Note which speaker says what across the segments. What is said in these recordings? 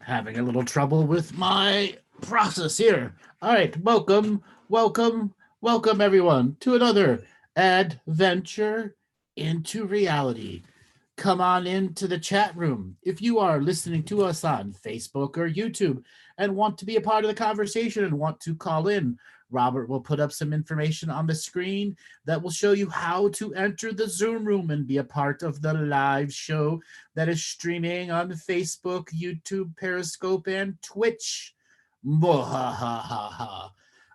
Speaker 1: Having a little trouble with my process here. All right, welcome, everyone, to another adventure into reality. Come on into the chat room if you are listening to us on Facebook or YouTube and want to be a part of the conversation and want to call in. Robert will put up some information on the screen that will show you how to enter the Zoom room and be a part of the live show that is streaming on Facebook, YouTube, Periscope, and Twitch. Mwahaha.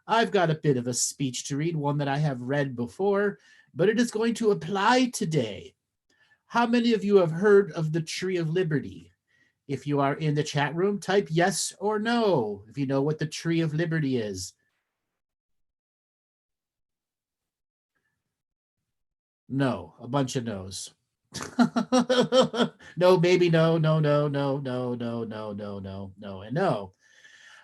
Speaker 1: I've got a bit of a speech to read, one that I have read before, but it is going to apply today. How many of you have heard of the Tree of Liberty? If you are in the chat room, type yes or no if you know what the Tree of Liberty is. No, a bunch of no's. No, maybe no, no, no, no, no, no, no, no, no, no, and no.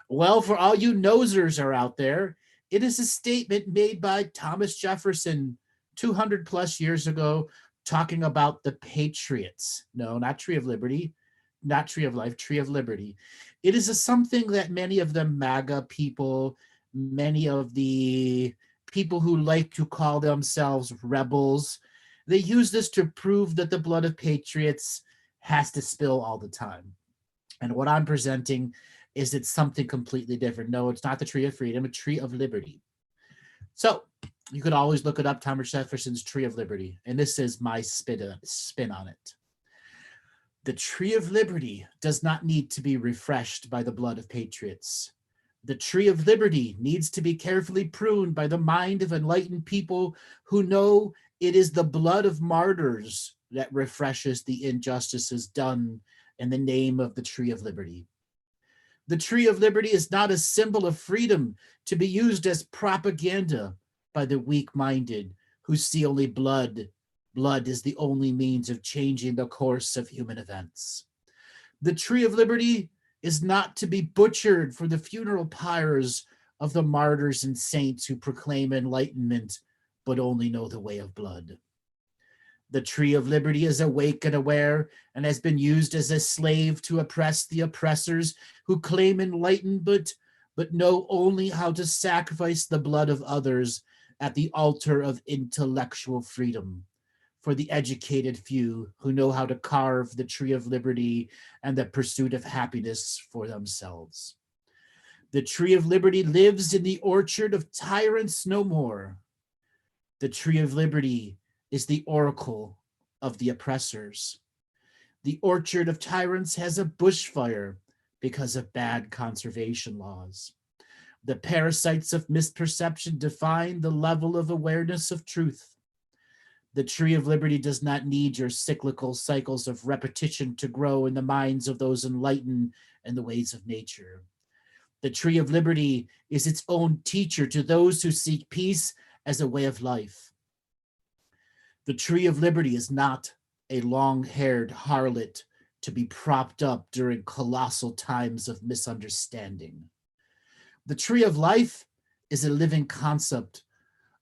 Speaker 1: Well, for all you nosers are out there, it is a statement made by Thomas Jefferson 200 plus years ago, talking about the Patriots. No, not Tree of Liberty, not Tree of Life, Tree of Liberty. It is something that many of the MAGA people, many of the people who like to call themselves rebels, they use this to prove that the blood of patriots has to spill all the time. And what I'm presenting is it's something completely different. No, it's not the Tree of Freedom, a Tree of Liberty. So you could always look it up, Thomas Jefferson's Tree of Liberty, and this is my spin on it. The Tree of Liberty does not need to be refreshed by the blood of patriots. The Tree of Liberty needs to be carefully pruned by the mind of enlightened people who know it is the blood of martyrs that refreshes the injustices done in the name of the Tree of Liberty. The Tree of Liberty is not a symbol of freedom to be used as propaganda by the weak-minded who see only blood. Blood is the only means of changing the course of human events. The Tree of Liberty is not to be butchered for the funeral pyres of the martyrs and saints who proclaim enlightenment but only know the way of blood. The Tree of Liberty is awake and aware and has been used as a slave to oppress the oppressors who claim enlightenment but know only how to sacrifice the blood of others at the altar of intellectual freedom for the educated few who know how to carve the Tree of Liberty and the pursuit of happiness for themselves. The Tree of Liberty lives in the orchard of tyrants no more. The Tree of Liberty is the oracle of the oppressors. The orchard of tyrants has a bushfire because of bad conservation laws. The parasites of misperception define the level of awareness of truth. The Tree of Liberty does not need your cyclical cycles of repetition to grow in the minds of those enlightened in the ways of nature. The Tree of Liberty is its own teacher to those who seek peace as a way of life. The Tree of Liberty is not a long-haired harlot to be propped up during colossal times of misunderstanding. The Tree of Life is a living concept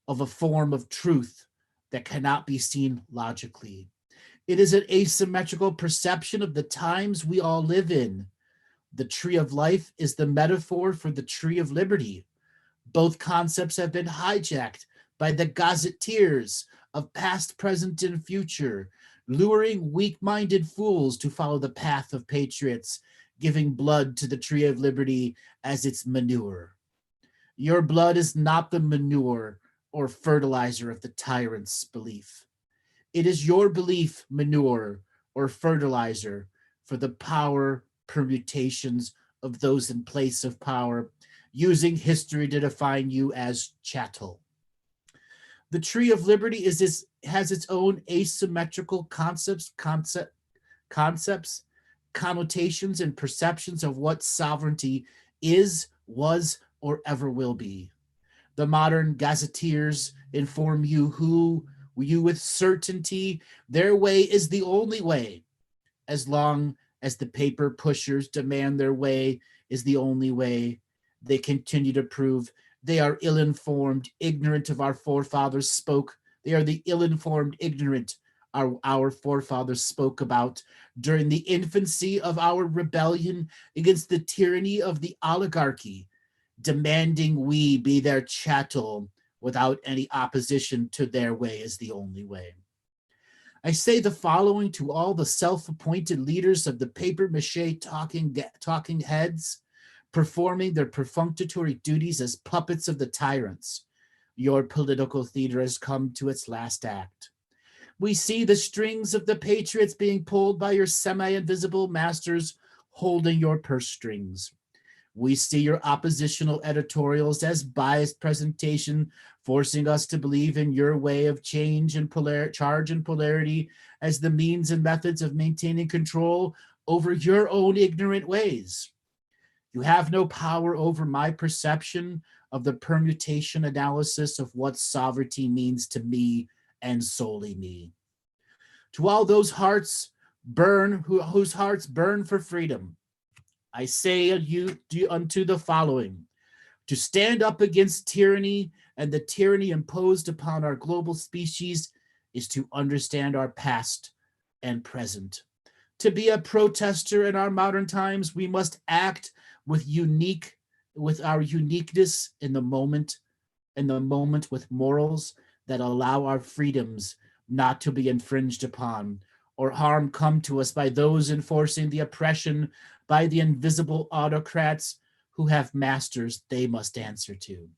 Speaker 1: of a form of truth that cannot be seen logically. It is an asymmetrical perception of the times we all live in. The Tree of Life is the metaphor for the Tree of Liberty. Both concepts have been hijacked by the gazetteers of past, present, and future, luring weak-minded fools to follow the path of patriots, giving blood to the Tree of Liberty as its manure. Your blood is not the manure or fertilizer of the tyrant's belief. It is your belief, manure or fertilizer for the power permutations of those in place of power, using history to define you as chattel. The Tree of Liberty has its own asymmetrical concepts, connotations, and perceptions of what sovereignty is, was, or ever will be. The modern gazetteers inform you with certainty their way is the only way, as long as the paper pushers demand their way is the only way. They continue to prove they are ill-informed, ignorant of our forefathers spoke. They are the ill-informed, ignorant our forefathers spoke about during the infancy of our rebellion against the tyranny of the oligarchy, demanding we be their chattel without any opposition to their way is the only way. I say the following to all the self-appointed leaders of the papier-mâché talking heads, performing their perfunctory duties as puppets of the tyrants. Your political theater has come to its last act. We see the strings of the patriots being pulled by your semi-invisible masters holding your purse strings. We see your oppositional editorials as biased presentation, forcing us to believe in your way of change and charge and polarity as the means and methods of maintaining control over your own ignorant ways. You have no power over my perception of the permutation analysis of what sovereignty means to me and solely me. To all those hearts whose hearts burn for freedom, I say unto the following: to stand up against tyranny and the tyranny imposed upon our global species is to understand our past and present. To be a protester in our modern times, we must act with our uniqueness in the moment with morals that allow our freedoms not to be infringed upon or harm come to us by those enforcing the oppression by the invisible autocrats who have masters they must answer to.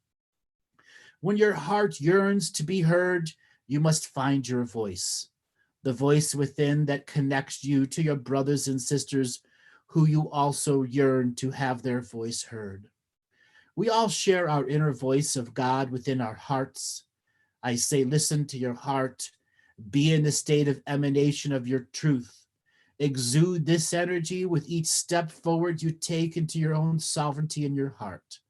Speaker 1: When your heart yearns to be heard, you must find your voice, the voice within that connects you to your brothers and sisters who you also yearn to have their voice heard. We all share our inner voice of God within our hearts. I say, listen to your heart, be in the state of emanation of your truth. Exude this energy with each step forward you take into your own sovereignty in your heart.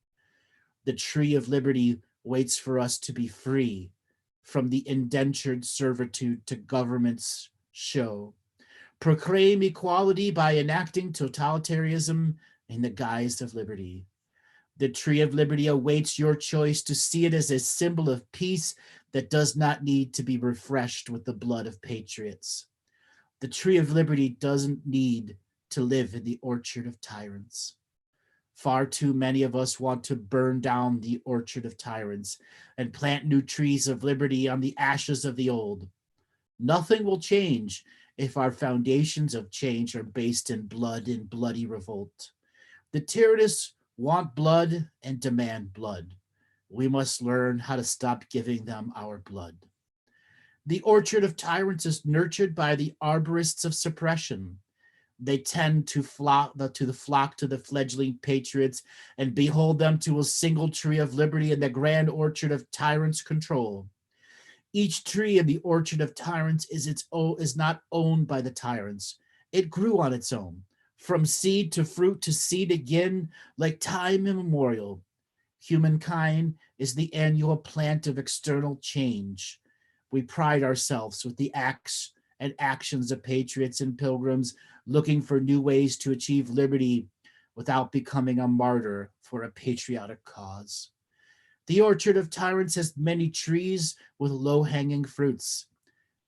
Speaker 1: The tree of liberty waits for us to be free from the indentured servitude to government's show. Proclaim equality by enacting totalitarianism in the guise of liberty. The tree of liberty awaits your choice to see it as a symbol of peace that does not need to be refreshed with the blood of patriots. The tree of liberty doesn't need to live in the orchard of tyrants. Far too many of us want to burn down the orchard of tyrants and plant new trees of liberty on the ashes of the old. Nothing will change if our foundations of change are based in blood and bloody revolt. The tyrannists want blood and demand blood. We must learn how to stop giving them our blood. The orchard of tyrants is nurtured by the arborists of suppression. They tend to flock to the fledgling patriots and behold them to a single tree of liberty in the grand orchard of tyrants' control. Each tree in the orchard of tyrants is not owned by the tyrants. It grew on its own, from seed to fruit to seed again, like time immemorial. Humankind is the annual plant of external change. We pride ourselves with the acts and actions of patriots and pilgrims looking for new ways to achieve liberty without becoming a martyr for a patriotic cause. The orchard of tyrants has many trees with low-hanging fruits.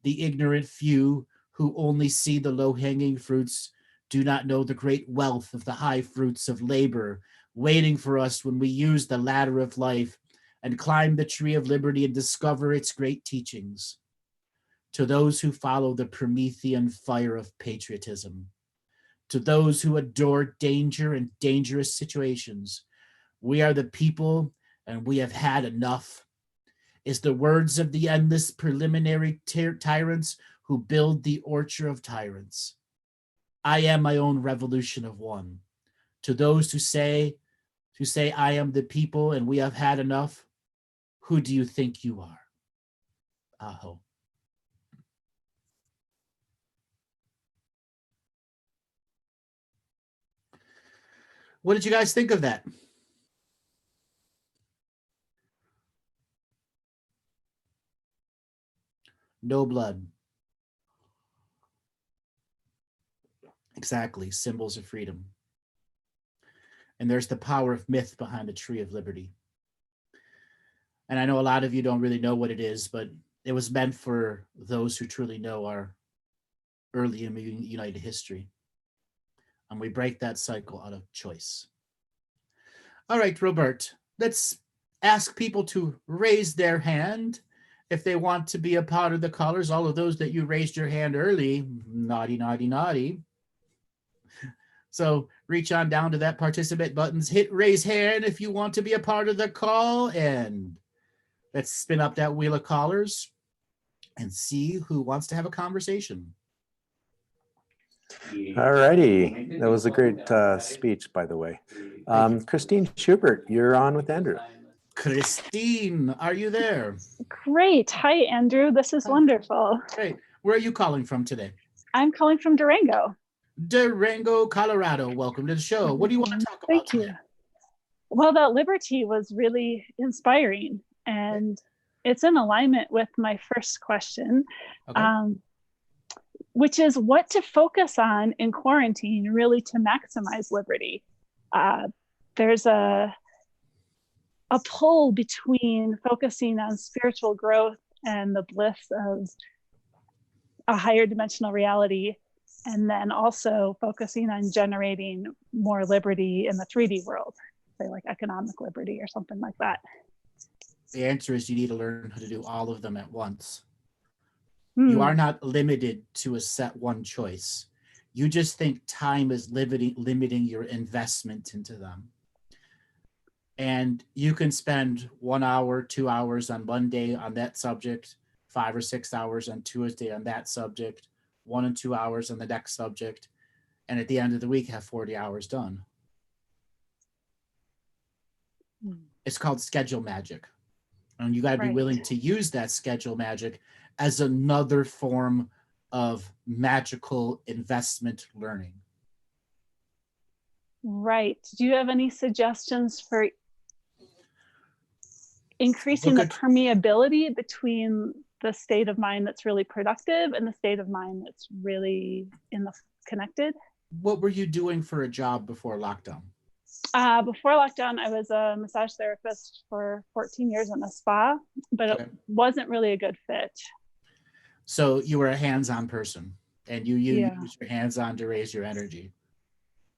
Speaker 1: The ignorant few who only see the low-hanging fruits do not know the great wealth of the high fruits of labor waiting for us when we use the ladder of life and climb the tree of liberty and discover its great teachings. To those who follow the Promethean fire of patriotism, to those who adore danger and dangerous situations, we are the people and we have had enough, is the words of the endless preliminary tyrants who build the orchard of tyrants. I am my own revolution of one. To those who say I am the people and we have had enough, who do you think you are? Aho. What did you guys think of that? no blood. Exactly, symbols of freedom. And there's the power of myth behind the tree of liberty. And I know a lot of you don't really know what it is, but it was meant for those who truly know our early United history. And we break that cycle out of choice. All right, Robert, let's ask people to raise their hand if they want to be a part of the callers. All of those that you raised your hand early, naughty, naughty, naughty. So reach on down to that participant buttons, hit raise hand if you want to be a part of the call, and let's spin up that wheel of callers and see who wants to have a conversation.
Speaker 2: All righty. That was a great speech, by the way. Christine Schubert, you're on with Andrew.
Speaker 1: Christine, are you there?
Speaker 3: Great. Hi, Andrew. This is wonderful.
Speaker 1: Great. Where are you calling from today?
Speaker 3: I'm calling from Durango.
Speaker 1: Durango, Colorado. Welcome to the show. What do you want to talk about?
Speaker 3: Thank you. Well, that liberty was really inspiring, and it's in alignment with my first question, okay. Which is what to focus on in quarantine, really to maximize liberty. There's a pull between focusing on spiritual growth and the bliss of a higher dimensional reality, and then also focusing on generating more liberty in the 3D world, say like economic liberty or something like that.
Speaker 1: The answer is you need to learn how to do all of them at once. You are not limited to a set one choice. You just think time is limiting your investment into them. And you can spend 1 hour, 2 hours on one day on that subject, 5 or 6 hours on Tuesday on that subject, 1 and 2 hours on the next subject, and at the end of the week have 40 hours done. It's called schedule magic. And you got to be willing to use that schedule magic as another form of magical investment learning.
Speaker 3: Right. Do you have any suggestions for increasing the permeability between the state of mind that's really productive and the state of mind that's really connected?
Speaker 1: What were you doing for a job before lockdown?
Speaker 3: Before lockdown, I was a massage therapist for 14 years in a spa, but it wasn't really a good fit.
Speaker 1: So you were a hands-on person, and you use your hands-on to raise your energy.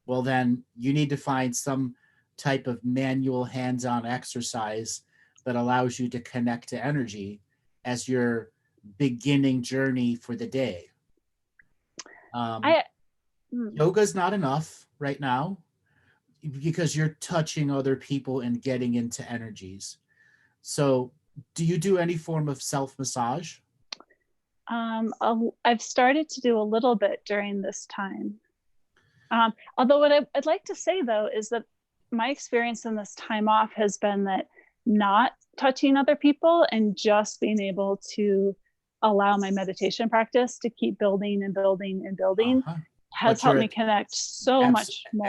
Speaker 1: Well, then you need to find some type of manual hands-on exercise that allows you to connect to energy as your beginning journey for the day. Yoga's not enough right now because you're touching other people and getting into energies. So do you do any form of self-massage?
Speaker 3: I've started to do a little bit during this time. Although what I'd like to say, though, is that my experience in this time off has been that not touching other people and just being able to allow my meditation practice to keep building and building and building has helped me connect so much more.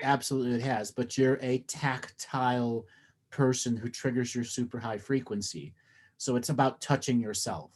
Speaker 1: Absolutely it has. But you're a tactile person who triggers your super high frequency. So it's about touching yourself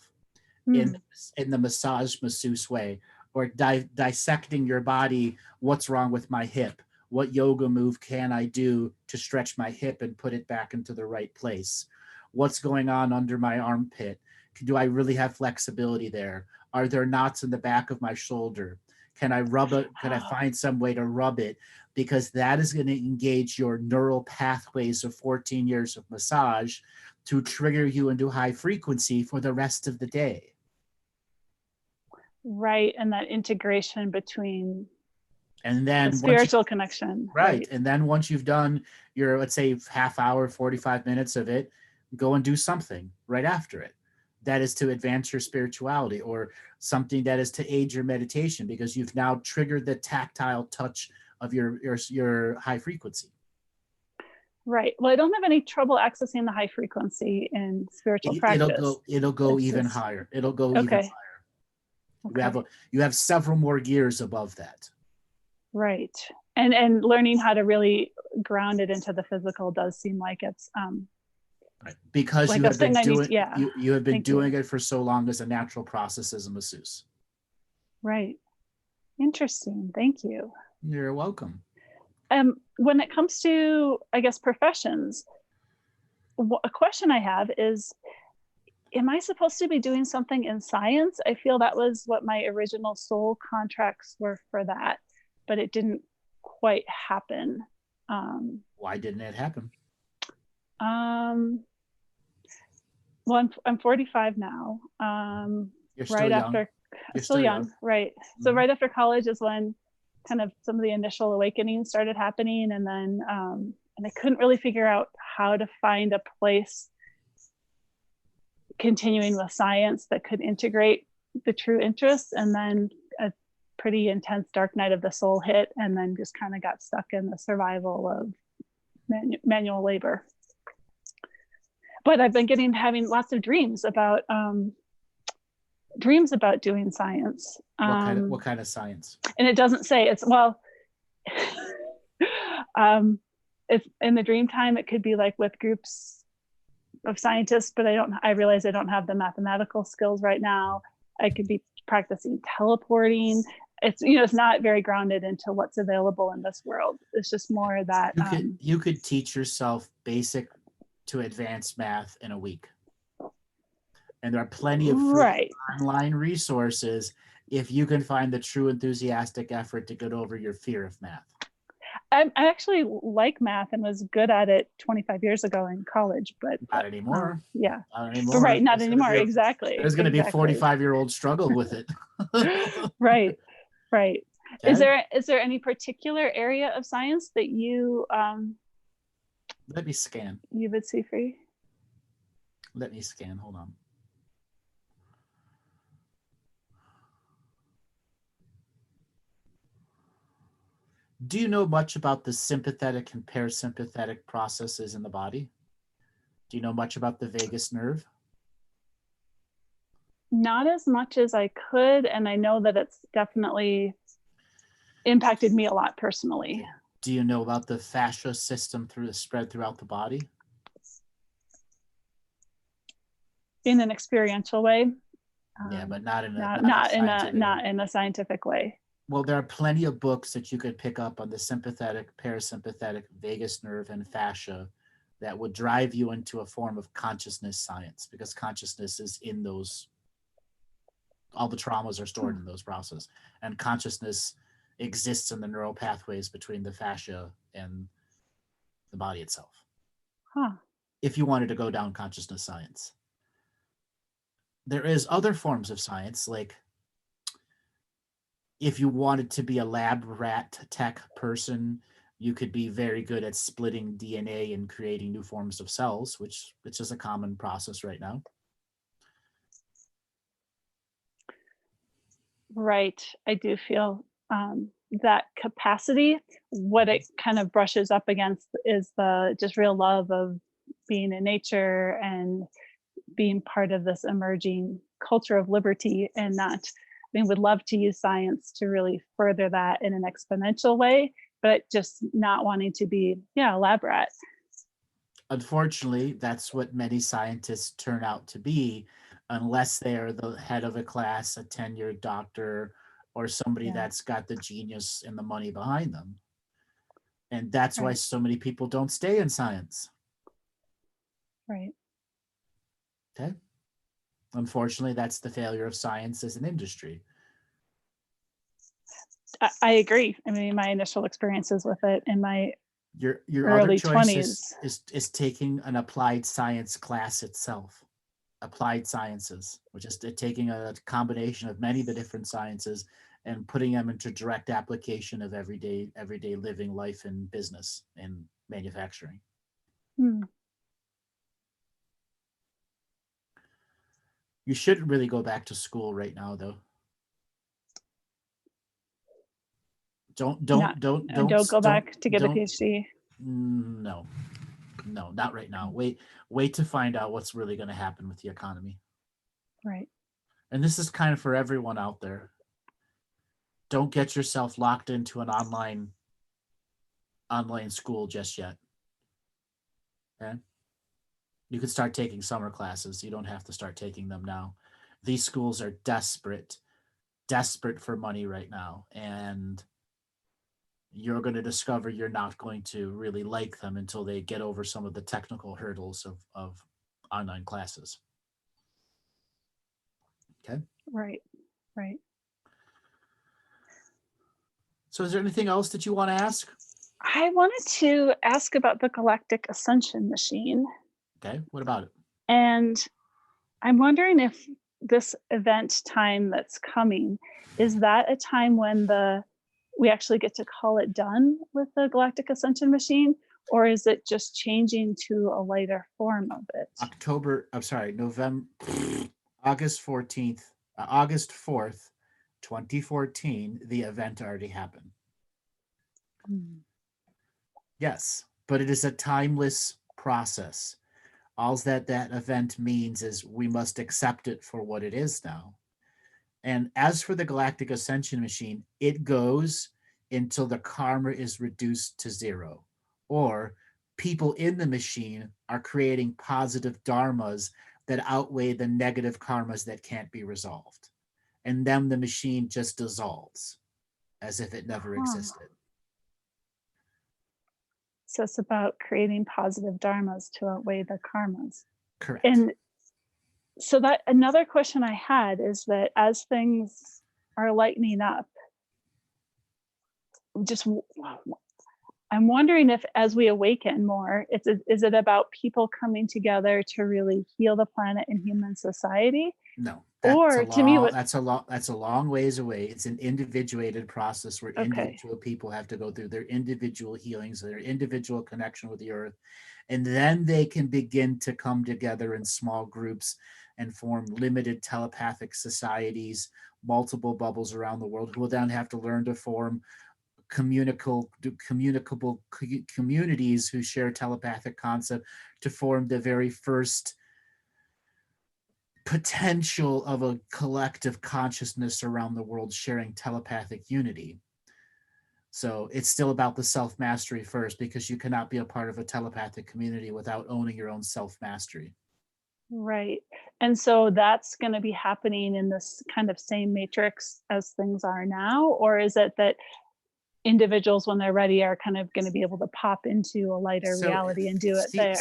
Speaker 1: in the masseuse way, or dissecting your body. What's wrong with my hip? What yoga move can I do to stretch my hip and put it back into the right place? What's going on under my armpit? Do I really have flexibility there? Are there knots in the back of my shoulder? Can I rub it? Can I find some way to rub it? Because that is going to engage your neural pathways of 14 years of massage to trigger you into high frequency for the rest of the day.
Speaker 3: Right. And that integration between
Speaker 1: and then
Speaker 3: spiritual connection.
Speaker 1: Right. And then once you've done your, let's say, half hour, 45 minutes of it, go and do something right after it. That is to advance your spirituality, or something that is to aid your meditation, because you've now triggered the tactile touch of your high frequency.
Speaker 3: Right. Well, I don't have any trouble accessing the high frequency in spiritual practice.
Speaker 1: It'll go even higher. It'll go even higher. Okay. You have several more gears above that.
Speaker 3: Right. And learning how to really ground it into the physical does seem like it's
Speaker 1: Right. Because
Speaker 3: Like
Speaker 1: you
Speaker 3: a
Speaker 1: have been
Speaker 3: thing I need
Speaker 1: doing
Speaker 3: to- yeah.
Speaker 1: you have been
Speaker 3: Thank you.
Speaker 1: doing it for so long as a natural process as a masseuse.
Speaker 3: Right. Interesting. Thank you.
Speaker 1: You're welcome.
Speaker 3: When it comes to, I guess, professions, a question I have is, am I supposed to be doing something in science? I feel that was what my original soul contracts were for that, but it didn't quite happen.
Speaker 1: Why didn't it happen?
Speaker 3: Well, I'm 45 now.
Speaker 1: You're still
Speaker 3: Right
Speaker 1: young.
Speaker 3: after,
Speaker 1: You're
Speaker 3: still young, right? So
Speaker 1: Mhm.
Speaker 3: right after college is when kind of some of the initial awakenings started happening, and then and I couldn't really figure out how to find a place continuing with science that could integrate the true interests. And then a pretty intense dark night of the soul hit, and then just kind of got stuck in the survival of manual labor. But I've been having lots of dreams about doing science.
Speaker 1: What kind of science?
Speaker 3: And it doesn't say. It's it's in the dream time. It could be like with groups of scientists, but I realize I don't have the mathematical skills right now. I could be practicing teleporting. It's not very grounded into what's available in this world. It's just more that
Speaker 1: you could teach yourself basic to advanced math in a week. And there are plenty of free online resources if you can find the true enthusiastic effort to get over your fear of math.
Speaker 3: I actually like math and was good at it 25 years ago in college, but
Speaker 1: not anymore.
Speaker 3: Yeah.
Speaker 1: Not anymore.
Speaker 3: Right. Not anymore. Exactly.
Speaker 1: There's going to be a 45-year-old struggle with it.
Speaker 3: Right. Right.
Speaker 1: Okay.
Speaker 3: Is there any particular area of science that you
Speaker 1: let me scan.
Speaker 3: You would see free?
Speaker 1: Let me scan. Hold on. Do you know much about the sympathetic and parasympathetic processes in the body? Do you know much about the vagus nerve?
Speaker 3: Not as much as I could, and I know that it's definitely impacted me a lot personally.
Speaker 1: Do you know about the fascia system spread throughout the body?
Speaker 3: In an experiential way.
Speaker 1: Yeah, but not in
Speaker 3: a scientific way.
Speaker 1: Well, there are plenty of books that you could pick up on the sympathetic, parasympathetic, vagus nerve, and fascia that would drive you into a form of consciousness science, because consciousness is in those, all the traumas are stored in those processes, and consciousness exists in the neural pathways between the fascia and the body itself. If you wanted to go down consciousness science. There is other forms of science, like if you wanted to be a lab rat tech person, you could be very good at splitting DNA and creating new forms of cells, which is a common process right now.
Speaker 3: Right. I do feel that capacity. What it kind of brushes up against is the just real love of being in nature and being part of this emerging culture of liberty, and would love to use science to really further that in an exponential way, but just not wanting to be, a lab rat.
Speaker 1: Unfortunately, that's what many scientists turn out to be, unless they're the head of a class, a tenured doctor, or somebody that's got the genius and the money behind them. And that's why so many people don't stay in science.
Speaker 3: Right.
Speaker 1: Okay. Unfortunately, that's the failure of science as an industry.
Speaker 3: I agree. I mean, my initial experiences with it in my
Speaker 1: your
Speaker 3: early
Speaker 1: other choice
Speaker 3: 20s
Speaker 1: is taking an applied science class itself. Applied sciences, which is taking a combination of many of the different sciences and putting them into direct application of everyday living life and business and manufacturing. You shouldn't really go back to school right now, though. Don't
Speaker 3: go back to get a PhD.
Speaker 1: No, not right now. Wait to find out what's really going to happen with the economy.
Speaker 3: Right.
Speaker 1: And this is kind of for everyone out there. Don't get yourself locked into an online school just yet. Okay? You could start taking summer classes. You don't have to start taking them now. These schools are desperate for money right now. And you're going to discover you're not going to really like them until they get over some of the technical hurdles of online classes. Okay.
Speaker 3: Right. Right.
Speaker 1: So is there anything else that you want to ask?
Speaker 3: I wanted to ask about the Galactic Ascension machine.
Speaker 1: Okay. What about it?
Speaker 3: And I'm wondering if this event time that's coming, is that a time when we actually get to call it done with the Galactic Ascension machine, or is it just changing to a lighter form of it?
Speaker 1: August 14th, August 4th, 2014, the event already happened. Yes, but it is a timeless process. All that event means is we must accept it for what it is now. And as for the Galactic Ascension machine, it goes until the karma is reduced to zero, or people in the machine are creating positive dharmas that outweigh the negative karmas that can't be resolved. And then the machine just dissolves as if it never existed.
Speaker 3: So it's about creating positive dharmas to outweigh the karmas.
Speaker 1: Correct.
Speaker 3: And so that another question I had is that as things are lightening up, I'm wondering if as we awaken more, is it about people coming together to really heal the planet and human society?
Speaker 1: No. That's a long ways away. It's an individuated process where individual people have to go through their individual healings, their individual connection with the earth, and then they can begin to come together in small groups and form limited telepathic societies, multiple bubbles around the world, who will then have to learn to form communicable communities who share telepathic concept to form the very first potential of a collective consciousness around the world sharing telepathic unity. So it's still about the self-mastery first, because you cannot be a part of a telepathic community without owning your own self-mastery.
Speaker 3: Right. And so that's going to be happening in this kind of same matrix as things are now? Or is it that individuals, when they're ready, are kind of going to be able to pop into a lighter reality and do it there?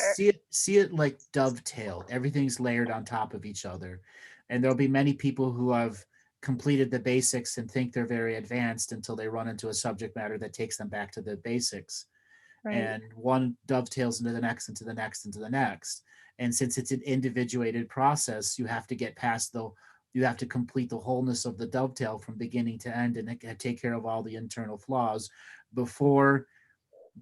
Speaker 1: See it like dovetail. Everything's layered on top of each other. And there'll be many people who have completed the basics and think they're very advanced until they run into a subject matter that takes them back to the basics. Right. And one dovetails into the next, into the next, into the next. And since it's an individuated process, you have to get past you have to complete the wholeness of the dovetail from beginning to end and take care of all the internal flaws before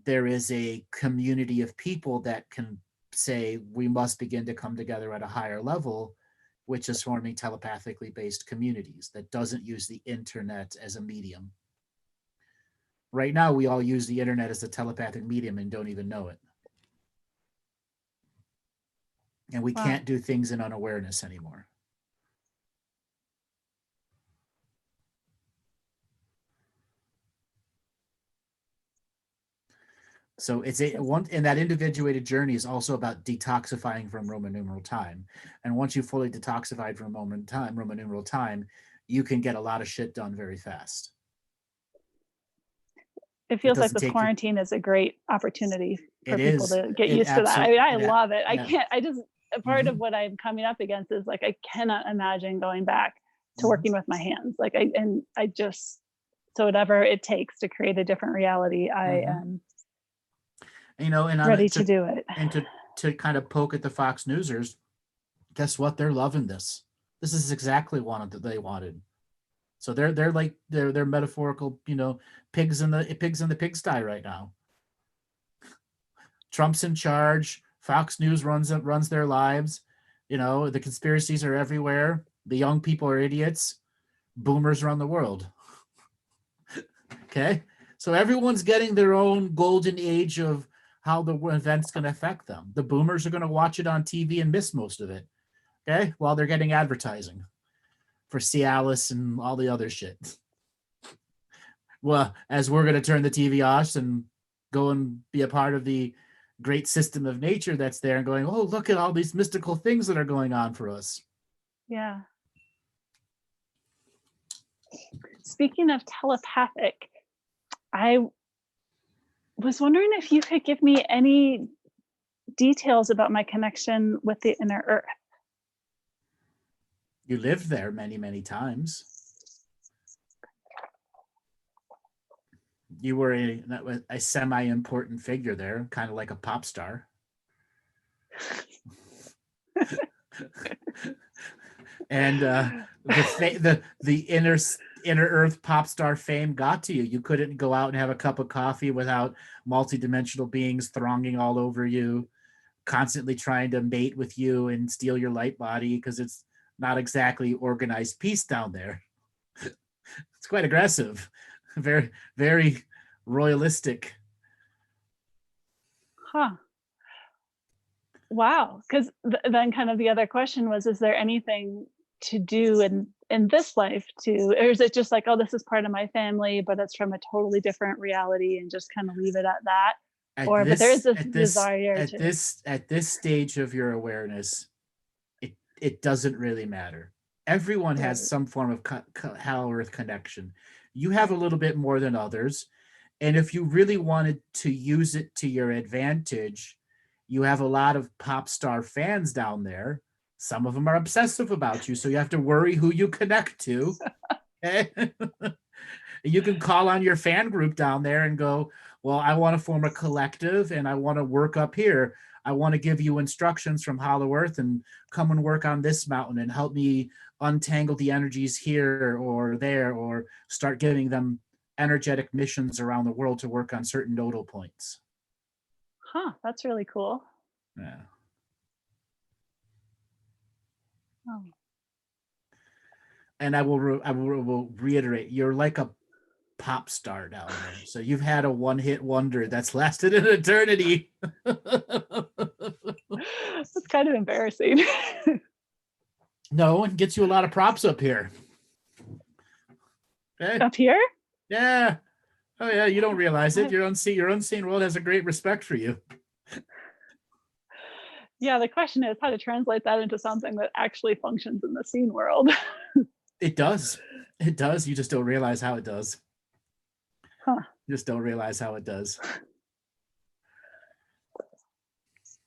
Speaker 1: there is a community of people that can say, we must begin to come together at a higher level, which is forming telepathically based communities that doesn't use the internet as a medium. Right now, we all use the internet as a telepathic medium and don't even know it. And we can't do things in unawareness anymore. So it's and that individuated journey is also about detoxifying from Roman numeral time. And once you fully detoxified from Roman numeral time, you can get a lot of shit done very fast.
Speaker 3: It feels like the quarantine is a great opportunity for people to get used to that. I mean, I love it. Part of what I'm coming up against is like, I cannot imagine going back to working with my hands. Like so whatever it takes to create a different reality, I am ready to do it.
Speaker 1: And to kind of poke at the Fox Newsers, guess what? They're loving this. This is exactly what they wanted. So they're like they're metaphorical, pigs in the pigsty right now. Trump's in charge. Fox News runs their lives. The conspiracies are everywhere. The young people are idiots. Boomers run the world. Okay, so everyone's getting their own golden age of how the event's going to affect them. The boomers are going to watch it on TV and miss most of it. Okay, while they're getting advertising for Cialis and all the other shit. Well, as we're going to turn the TV off and go and be a part of the great system of nature that's there and going, oh, look at all these mystical things that are going on for us.
Speaker 3: Yeah. Speaking of telepathic, I was wondering if you could give me any details about my connection with the inner earth.
Speaker 1: You lived there many, many times. You were a semi-important figure there, kind of like a pop star. And the inner earth pop star fame got to you. You couldn't go out and have a cup of coffee without multidimensional beings thronging all over you, constantly trying to mate with you and steal your light body, because it's not exactly organized peace down there. It's quite aggressive, very, very royalistic.
Speaker 3: Huh. Wow. Because then kind of the other question was, is there anything to do in this life or is it just like, oh, this is part of my family, but it's from a totally different reality, and just kind of leave it at that? But there is this desire
Speaker 1: at this stage of your awareness, it doesn't really matter. Everyone has some form of Hell Earth connection. You have a little bit more than others. And if you really wanted to use it to your advantage, you have a lot of pop star fans down there. Some of them are obsessive about you, so you have to worry who you connect to. You can call on your fan group down there and go, well, I want to form a collective and I want to work up here. I want to give you instructions from Hollow Earth and come and work on this mountain and help me untangle the energies here or there, or start giving them energetic missions around the world to work on certain nodal points.
Speaker 3: Huh, that's really cool.
Speaker 1: Yeah.
Speaker 3: Oh.
Speaker 1: And I will reiterate, you're like a pop star down there. So you've had a one-hit wonder that's lasted an eternity.
Speaker 3: That's kind of embarrassing.
Speaker 1: No, it gets you a lot of props up here. Okay?
Speaker 3: Up here?
Speaker 1: Yeah. Oh yeah, you don't realize it. Your unseen world has a great respect for you.
Speaker 3: Yeah, the question is how to translate that into something that actually functions in the seen world.
Speaker 1: It does. It does. You just don't realize how it does.
Speaker 3: Huh.
Speaker 1: You just don't realize how it does.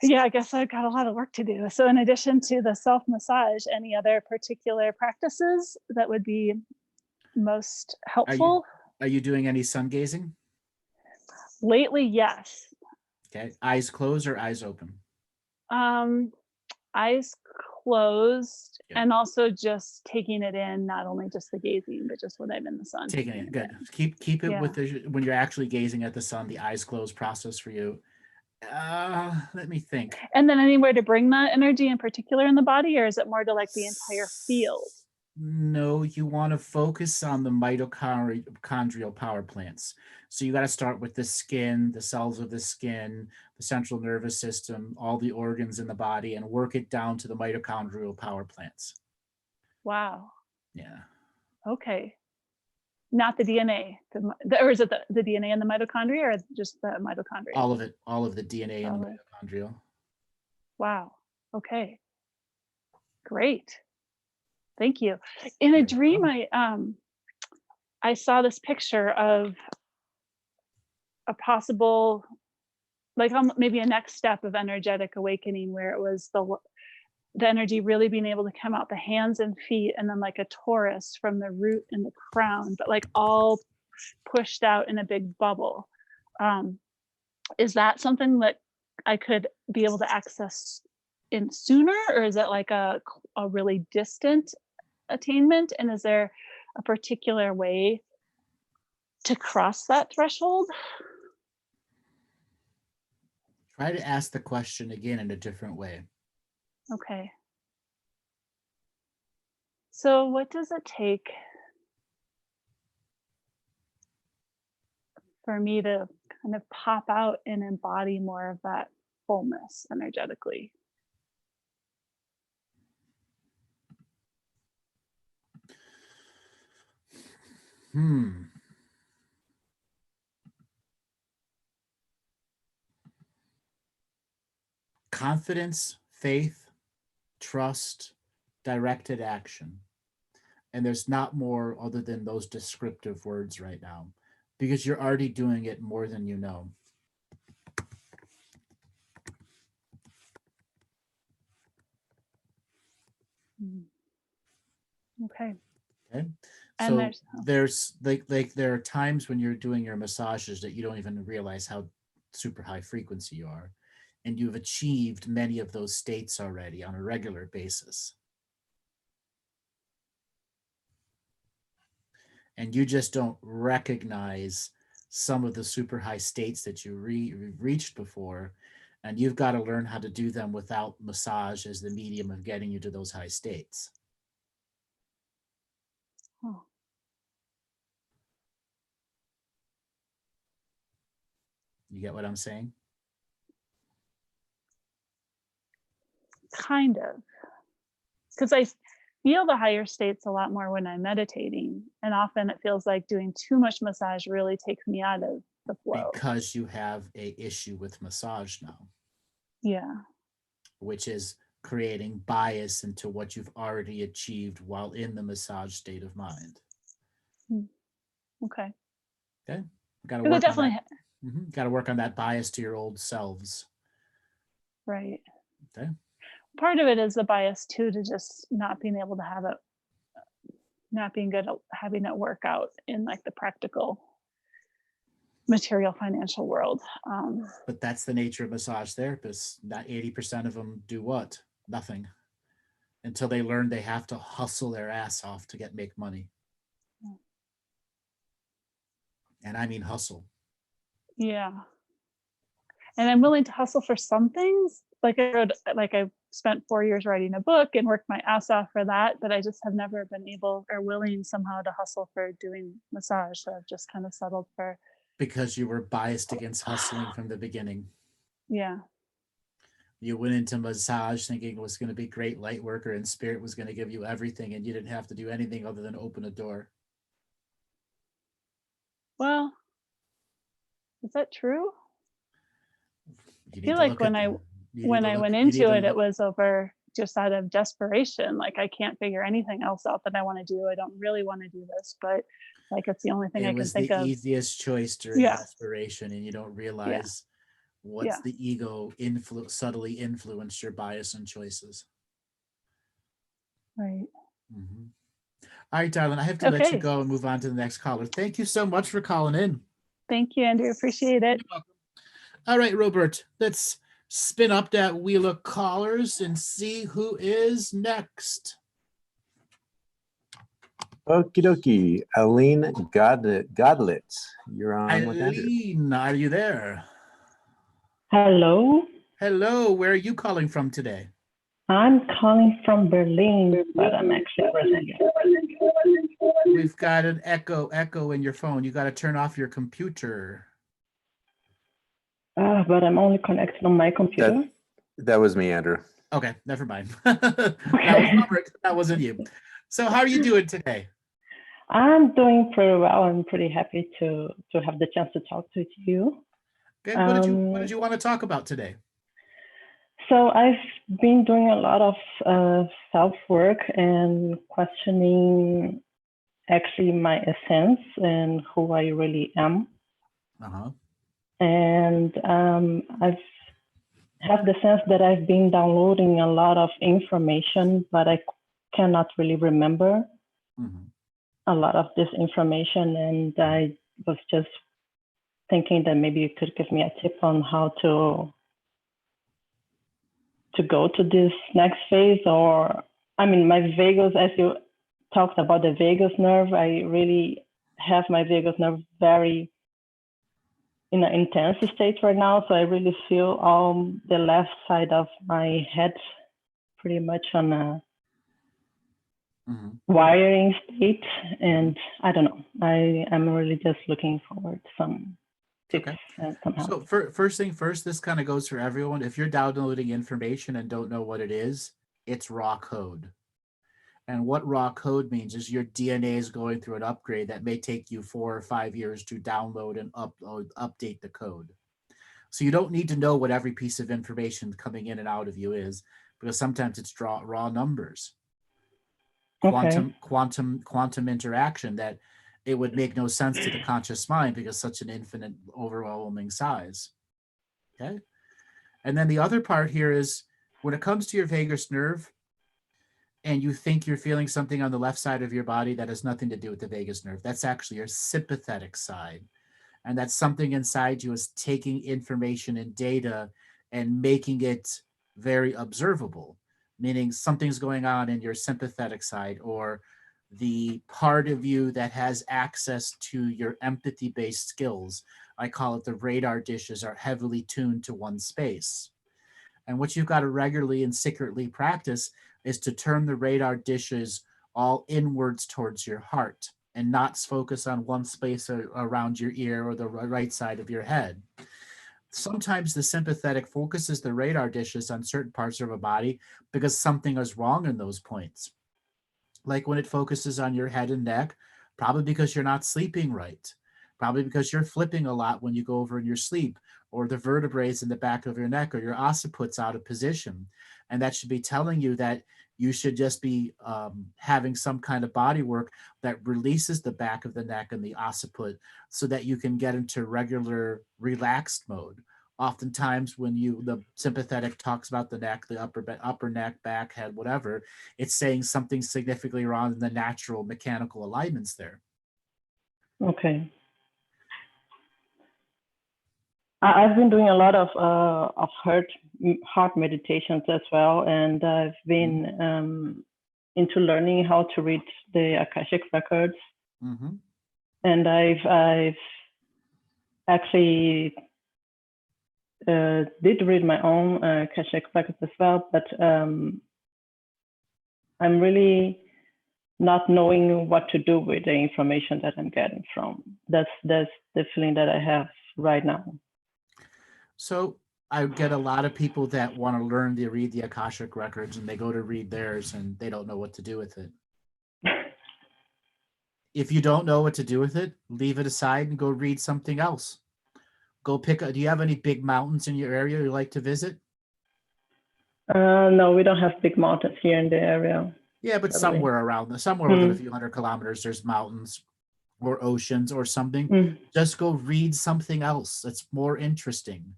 Speaker 3: Yeah, I guess I've got a lot of work to do. So in addition to the self-massage, any other particular practices that would be most helpful?
Speaker 1: Are you doing any sun gazing?
Speaker 3: Lately, yes.
Speaker 1: Okay. Eyes closed or eyes open?
Speaker 3: Eyes closed,
Speaker 1: Yeah.
Speaker 3: and also just taking it in, not only just the gazing, but just when I'm in the sun.
Speaker 1: Taking it, good. Keep it with when you're actually gazing at the sun, the eyes closed process for you. Let me think.
Speaker 3: And then anywhere to bring that energy in particular in the body, or is it more to like the entire field?
Speaker 1: No, you want to focus on the mitochondrial power plants. So you got to start with the skin, the cells of the skin, the central nervous system, all the organs in the body, and work it down to the mitochondrial power plants.
Speaker 3: Wow.
Speaker 1: Yeah.
Speaker 3: Okay. Not the DNA, or is it the DNA and the mitochondria, or just the mitochondria?
Speaker 1: All of it, all of the DNA and the mitochondrial.
Speaker 3: Wow. Okay. Great. Thank you. In a dream, I saw this picture of a possible, like maybe a next step of energetic awakening, where it was the energy really being able to come out the hands and feet, and then like a torus from the root and the crown, but like all pushed out in a big bubble. Is that something that I could be able to access in sooner, or is it like a really distant attainment? And is there a particular way to cross that threshold?
Speaker 1: Try to ask the question again in a different way.
Speaker 3: Okay. So what does it take for me to kind of pop out and embody more of that fullness energetically?
Speaker 1: confidence, faith, trust, directed action. And there's not more other than those descriptive words right now, because you're already doing it more than you know.
Speaker 3: Okay.
Speaker 1: Okay.
Speaker 3: And
Speaker 1: So there's like there are times when you're doing your massages that you don't even realize how super high frequency you are. And you've achieved many of those states already on a regular basis. And you just don't recognize some of the super high states that you reached before. And you've got to learn how to do them without massage as the medium of getting you to those high states.
Speaker 3: Oh.
Speaker 1: You get what I'm saying?
Speaker 3: Kind of. Because I feel the higher states a lot more when I'm meditating. And often it feels like doing too much massage really takes me out of the flow.
Speaker 1: Because you have a issue with massage now.
Speaker 3: Yeah.
Speaker 1: Which is creating bias into what you've already achieved while in the massage state of mind.
Speaker 3: Okay.
Speaker 1: Okay. Got to work
Speaker 3: definitely
Speaker 1: on that. Got to work on that bias to your old selves.
Speaker 3: Right.
Speaker 1: Okay.
Speaker 3: Part of it is the bias too, to just not being able to have it, not being good at having it work out in like the practical material financial world.
Speaker 1: But that's the nature of massage therapists. Not 80% of them do what? Nothing. Until they learn they have to hustle their ass off to make money. And I mean hustle.
Speaker 3: Yeah. And I'm willing to hustle for some things. Like I spent 4 years writing a book and worked my ass off for that, but I just have never been able or willing somehow to hustle for doing massage. So I've just kind of settled for.
Speaker 1: Because you were biased against hustling from the beginning.
Speaker 3: Yeah.
Speaker 1: You went into massage thinking it was going to be great light worker and spirit was going to give you everything and you didn't have to do anything other than open a door.
Speaker 3: Well, is that true? I feel like when I went into it, it was over just out of desperation. Like I can't figure anything else out that I want to do. I don't really want to do this, but like it's the only thing I can think of.
Speaker 1: It was the easiest choice during desperation, and you don't realize what's the ego subtly influenced your bias and choices.
Speaker 3: Right.
Speaker 1: Mm-hmm. All right, darling, I have to let you go and move on to the next caller. Thank you so much for calling in.
Speaker 3: Thank you, Andrew. Appreciate it.
Speaker 1: You're welcome. All right, Robert, let's spin up that wheel of callers and see who is next.
Speaker 2: Okie dokie. Aline Godlitz, you're on with Andrew.
Speaker 1: Aline, are you there?
Speaker 4: Hello.
Speaker 1: Hello, where are you calling from today?
Speaker 4: I'm calling from Berlin, but I'm actually Brazilian.
Speaker 1: We've got an echo in your phone. You got to turn off your computer.
Speaker 4: But I'm only connected on my computer.
Speaker 2: That was me, Andrew.
Speaker 1: Okay, never mind. That wasn't you. So how are you doing today?
Speaker 4: I'm doing pretty well. I'm pretty happy to have the chance to talk to you.
Speaker 1: Okay, what did you want to talk about today?
Speaker 4: So I've been doing a lot of self-work and questioning actually my essence and who I really am.
Speaker 1: Uh-huh.
Speaker 4: And I've have the sense that I've been downloading a lot of information, but I cannot really remember a lot of this information. And I was just thinking that maybe you could give me a tip on how to go to this next phase. Or, I mean, my vagus, as you talked about the vagus nerve, I really have my vagus nerve very in an intense state right now. So I really feel the left side of my head pretty much on a wiring state. And I don't know, I'm really just looking forward to some tips and some help.
Speaker 1: So first thing first, this kind of goes for everyone. If you're downloading information and don't know what it is, it's raw code. And what raw code means is your DNA is going through an upgrade that may take you 4 or 5 years to download and update the code. So you don't need to know what every piece of information coming in and out of you is, because sometimes it's raw numbers. Quantum interaction that it would make no sense to the conscious mind because such an infinite, overwhelming size. Okay. And then the other part here is when it comes to your vagus nerve and you think you're feeling something on the left side of your body, that has nothing to do with the vagus nerve. That's actually your sympathetic side. And that's something inside you is taking information and data and making it very observable, meaning something's going on in your sympathetic side, or the part of you that has access to your empathy-based skills. I call it the radar dishes are heavily tuned to one space. And what you've got to regularly and secretly practice is to turn the radar dishes all inwards towards your heart and not focus on one space around your ear or the right side of your head. Sometimes the sympathetic focuses the radar dishes on certain parts of a body because something is wrong in those points. Like when it focuses on your head and neck, probably because you're not sleeping right, probably because you're flipping a lot when you go over in your sleep, or the vertebrae in the back of your neck or your occiput's out of position. And that should be telling you that you should just be having some kind of body work that releases the back of the neck and the occiput so that you can get into regular relaxed mode. Oftentimes when the sympathetic talks about the neck, the upper neck, back, head, whatever, it's saying something significantly wrong in the natural mechanical alignments there.
Speaker 4: Okay. I've been doing a lot of heart meditations as well, and I've been into learning how to read the Akashic Records.
Speaker 1: Mm-hmm.
Speaker 4: And I've actually did read my own Akashic Records as well, but I'm really not knowing what to do with the information that I'm getting from. That's the feeling that I have right now.
Speaker 1: So I get a lot of people that want to learn to read the Akashic Records and they go to read theirs and they don't know what to do with it. If you don't know what to do with it, leave it aside and go read something else. Go do you have any big mountains in your area you like to visit?
Speaker 4: No, we don't have big mountains here in the area.
Speaker 1: Yeah, but somewhere around, somewhere within a few hundred kilometers, there's mountains or oceans or something. Just go read something else that's more interesting.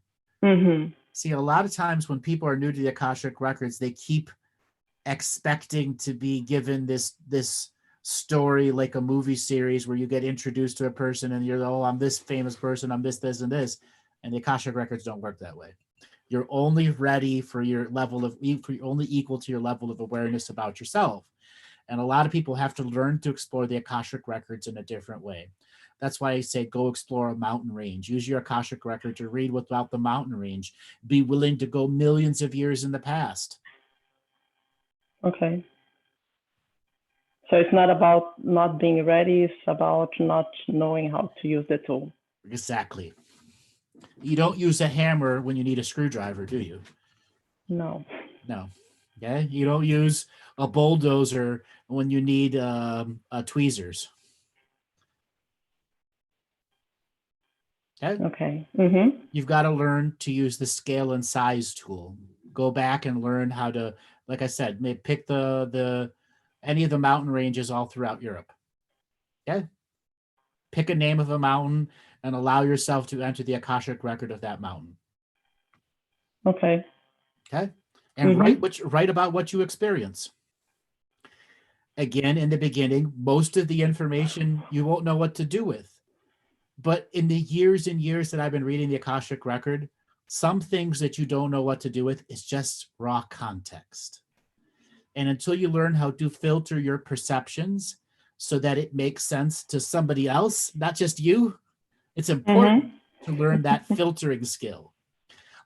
Speaker 1: See, a lot of times when people are new to the Akashic Records, they keep expecting to be given this story like a movie series where you get introduced to a person and you're, oh, I'm this famous person, I'm this, and this. And the Akashic Records don't work that way. You're only ready for your level of, only equal to your level of awareness about yourself. And a lot of people have to learn to explore the Akashic Records in a different way. That's why I say go explore a mountain range. Use your Akashic Record to read about the mountain range. Be willing to go millions of years in the past.
Speaker 4: Okay. So it's not about not being ready, it's about not knowing how to use the tool.
Speaker 1: Exactly. You don't use a hammer when you need a screwdriver, do you?
Speaker 4: No.
Speaker 1: No. Okay. You don't use a bulldozer when you need tweezers.
Speaker 4: Okay.
Speaker 1: You've got to learn to use the scale and size tool. Go back and learn how to, like I said, maybe pick any of the mountain ranges all throughout Europe. Okay. Pick a name of a mountain and allow yourself to enter the Akashic Record of that mountain.
Speaker 4: Okay.
Speaker 1: Okay. And write about what you experience. Again, in the beginning, most of the information you won't know what to do with. But in the years and years that I've been reading the Akashic Record, some things that you don't know what to do with is just raw context. And until you learn how to filter your perceptions so that it makes sense to somebody else, not just you, it's important to learn that filtering skill.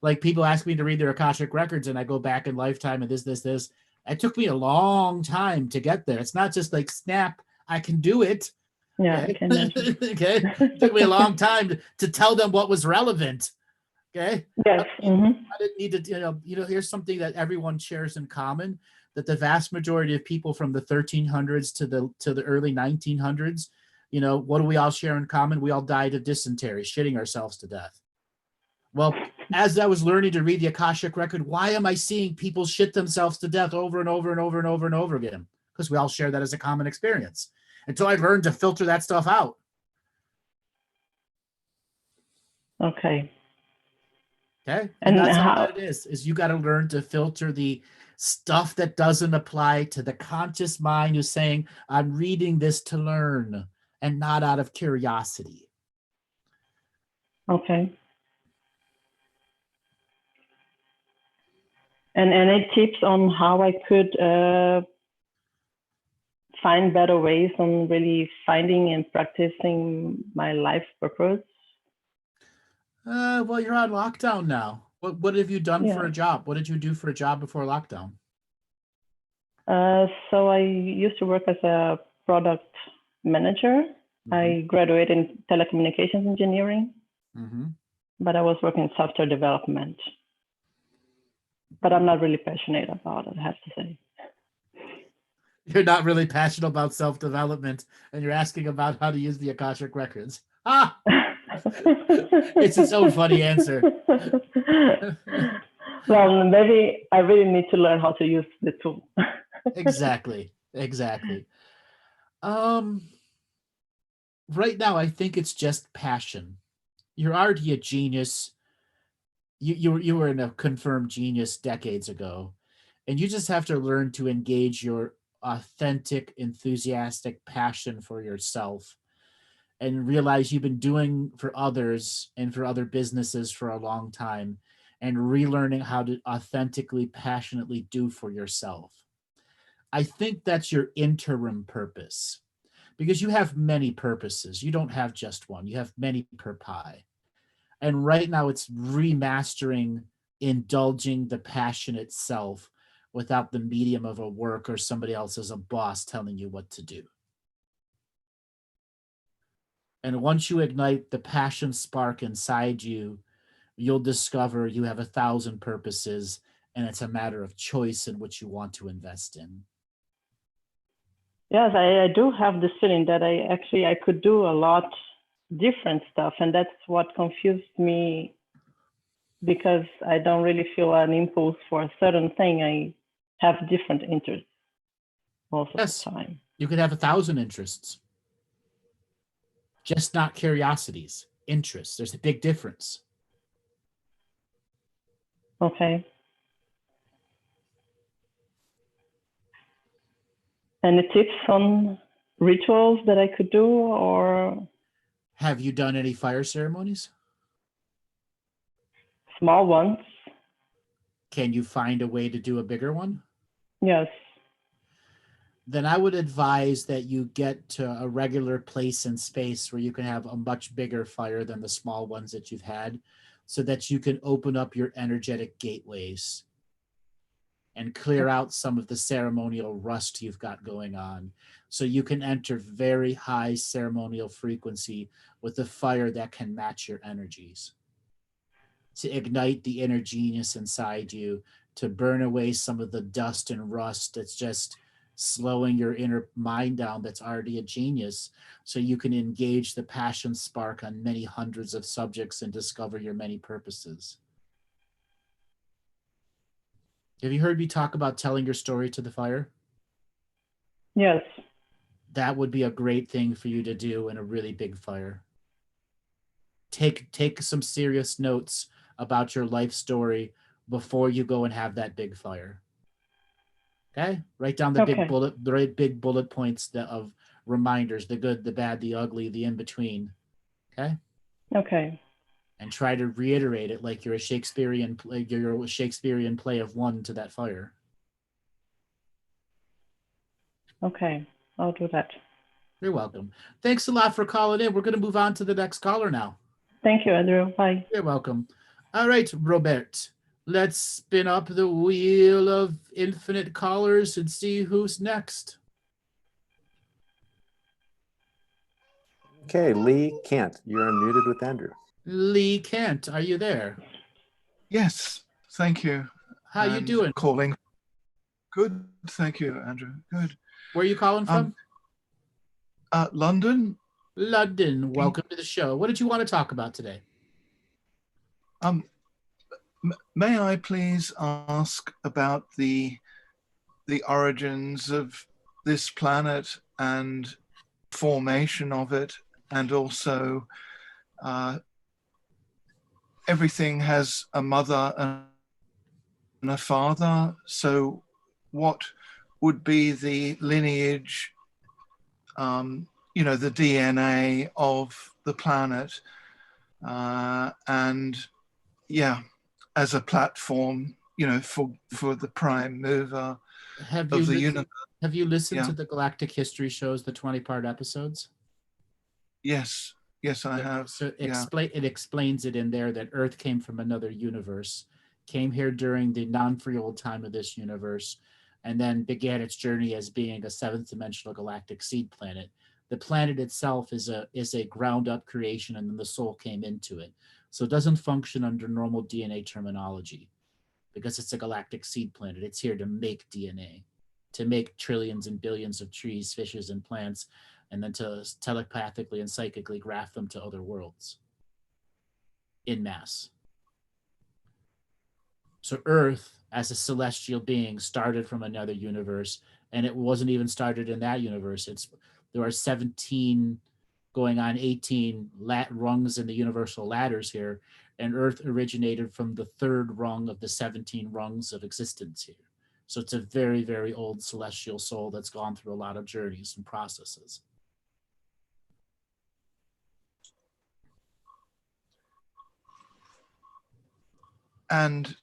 Speaker 1: Like people ask me to read their Akashic Records and I go back in lifetime and this. It took me a long time to get there. It's not just like snap, I can do it.
Speaker 4: Yeah,
Speaker 1: okay?
Speaker 4: I can imagine.
Speaker 1: Okay. It took me a long time to tell them what was relevant. Okay.
Speaker 4: Yes.
Speaker 1: I didn't need to, here's something that everyone shares in common, that the vast majority of people from the 1300s to the early 1900s, what do we all share in common? We all died of dysentery, shitting ourselves to death. Well, as I was learning to read the Akashic record, why am I seeing people shit themselves to death over and over and over and over and over again? Because we all share that as a common experience. Until I learned to filter that stuff out.
Speaker 4: Okay.
Speaker 1: Okay. And that's all that it is you got to learn to filter the stuff that doesn't apply to the conscious mind who's saying, I'm reading this to learn and not out of curiosity.
Speaker 4: Okay. And any tips on how I could find better ways on really finding and practicing my life purpose?
Speaker 1: Well, you're on lockdown now. What have you done for a job? What did you do for a job before lockdown?
Speaker 4: So I used to work as a product manager. Mm-hmm. I graduated in telecommunications engineering, but I was working in software development. But I'm not really passionate about it, I have to say.
Speaker 1: You're not really passionate about self-development, and you're asking about how to use the Akashic Records. Ah! It's its own funny answer.
Speaker 4: Well, maybe I really need to learn how to use the tool.
Speaker 1: Exactly. Right now, I think it's just passion. You're already a genius. You were a confirmed genius decades ago, and you just have to learn to engage your authentic, enthusiastic passion for yourself and realize you've been doing for others and for other businesses for a long time, and relearning how to authentically, passionately do for yourself. I think that's your interim purpose, because you have many purposes. You don't have just one. You have many per pie. And right now it's remastering, indulging the passion itself without the medium of a work or somebody else as a boss telling you what to do. And once you ignite the passion spark inside you, you'll discover you have 1,000 purposes, and it's a matter of choice in which you want to invest in.
Speaker 4: Yes, I do have this feeling that I could do a lot different stuff, and that's what confused me, because I don't really feel an impulse for a certain thing. I have different interests most of the time.
Speaker 1: You could have 1,000 interests, just not curiosities, interests. There's a big difference.
Speaker 4: Okay. Any tips on rituals that I could do, or?
Speaker 1: Have you done any fire ceremonies?
Speaker 4: Small ones.
Speaker 1: Can you find a way to do a bigger one?
Speaker 4: Yes.
Speaker 1: Then I would advise that you get to a regular place and space where you can have a much bigger fire than the small ones that you've had, so that you can open up your energetic gateways and clear out some of the ceremonial rust you've got going on, so you can enter very high ceremonial frequency with a fire that can match your energies, to ignite the inner genius inside you, to burn away some of the dust and rust that's just slowing your inner mind down that's already a genius, so you can engage the passion spark on many hundreds of subjects and discover your many purposes. Have you heard me talk about telling your story to the fire?
Speaker 4: Yes.
Speaker 1: That would be a great thing for you to do in a really big fire. Take some serious notes about your life story before you go and have that big fire. Okay? Write down the big bullet points of reminders, the good, the bad, the ugly, the in-between. Okay?
Speaker 4: Okay.
Speaker 1: And try to reiterate it like you're a Shakespearean play of one to that fire.
Speaker 4: Okay, I'll do that.
Speaker 1: You're welcome. Thanks a lot for calling in. We're going to move on to the next caller now.
Speaker 4: Thank you, Andrew. Bye.
Speaker 1: You're welcome. All right, Robert. Let's spin up the wheel of infinite callers and see who's next.
Speaker 2: Okay, Lee Cant, you're unmuted with Andrew.
Speaker 1: Lee Cant, are you there?
Speaker 5: Yes, thank you.
Speaker 1: How you doing?
Speaker 5: Calling. Good, thank you, Andrew. Good.
Speaker 1: Where are you calling from?
Speaker 5: London.
Speaker 1: London. Welcome to the show. What did you want to talk about today?
Speaker 5: May I please ask about the origins of this planet and formation of it, and also everything has a mother and a father. So what would be the lineage, the DNA of the planet, and yeah, as a platform, for the prime mover
Speaker 1: Have
Speaker 5: of
Speaker 1: you
Speaker 5: the
Speaker 1: li-
Speaker 5: universe.
Speaker 1: have you listened
Speaker 5: Yeah.
Speaker 1: to the Galactic History shows, the 20-part episodes?
Speaker 5: Yes, I have.
Speaker 1: So
Speaker 5: Yeah.
Speaker 1: it explains it in there that Earth came from another universe, came here during the non-freehold time of this universe, and then began its journey as being a seventh dimensional galactic seed planet. The planet itself is a ground up creation, and then the soul came into it. So it doesn't function under normal DNA terminology because it's a galactic seed planet. It's here to make DNA, to make trillions and billions of trees, fishes, and plants, and then to telepathically and psychically graft them to other worlds in mass. So Earth, as a celestial being, started from another universe, and it wasn't even started in that universe. There are 17 going on 18 rungs in the universal ladders here, and Earth originated from the third rung of the 17 rungs of existence here. So it's a very, very old celestial soul that's gone through a lot of journeys and processes.
Speaker 5: And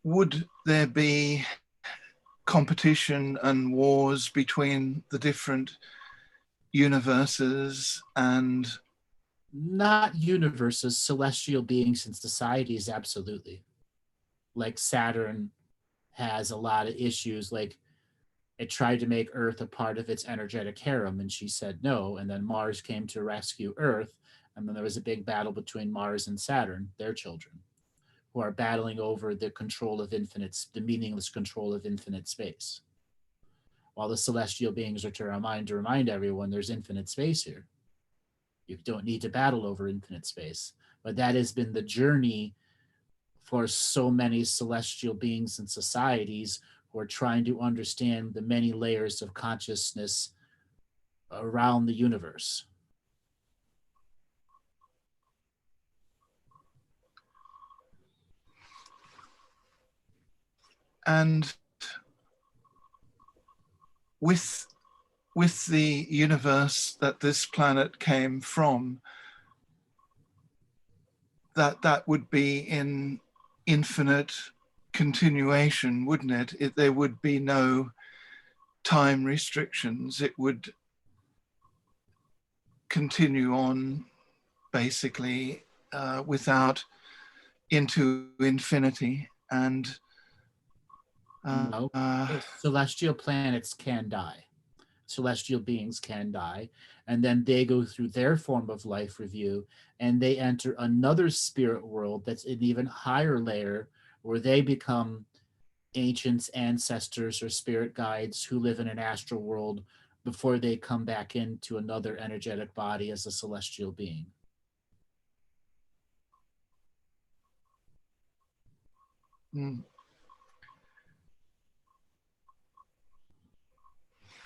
Speaker 5: would there be competition and wars between the different universes? And
Speaker 1: not universes, celestial beings and societies, absolutely. Like Saturn has a lot of issues. Like it tried to make Earth a part of its energetic harem, and she said no. And then Mars came to rescue Earth, and then there was a big battle between Mars and Saturn, their children, who are battling over the control of the meaningless control of infinite space. While the celestial beings are to remind everyone there's infinite space here. You don't need to battle over infinite space. But that has been the journey for so many celestial beings and societies who are trying to understand the many layers of consciousness around the universe.
Speaker 5: And with the universe that this planet came from, that would be in infinite continuation, wouldn't it? There would be no time restrictions. It would continue on basically without into infinity. And
Speaker 1: No, celestial planets can die. Celestial beings can die, and then they go through their form of life review, and they enter another spirit world that's an even higher layer, where they become ancients, ancestors, or spirit guides who live in an astral world before they come back into another energetic body as a celestial being.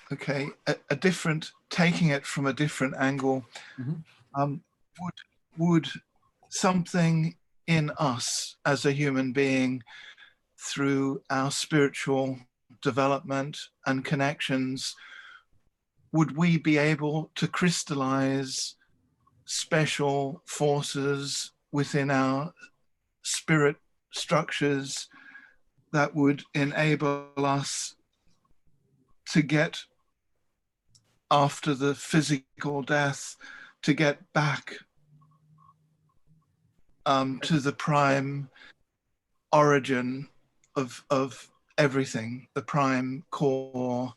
Speaker 5: Okay, a different, taking it from a different angle. Would something in us as a human being, through our spiritual development and connections, would we be able to crystallize special forces within our spirit structures that would enable us to get, after the physical death, to get back to the prime origin of everything, the prime core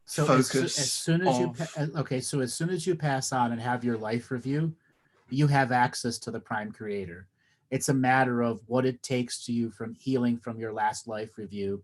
Speaker 5: focus.
Speaker 1: As soon as you pass on and have your life review, you have access to the prime creator. It's a matter of what it takes to you from healing from your last life review.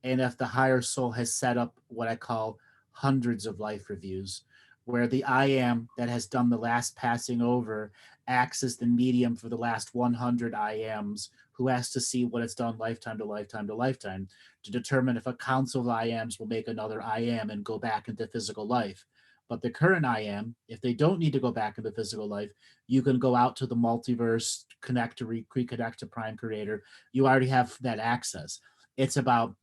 Speaker 1: And if the higher soul has set up what I call hundreds of life reviews, where the I am that has done the last passing over acts as the medium for the last 100 IAMs, who has to see what it's done lifetime to lifetime to lifetime to determine if a council of IAMs will make another IAM and go back into physical life. But the current IAM, if they don't need to go back into physical life, you can go out to the multiverse, connect to reconnect to Prime Creator. You already have that access. It's about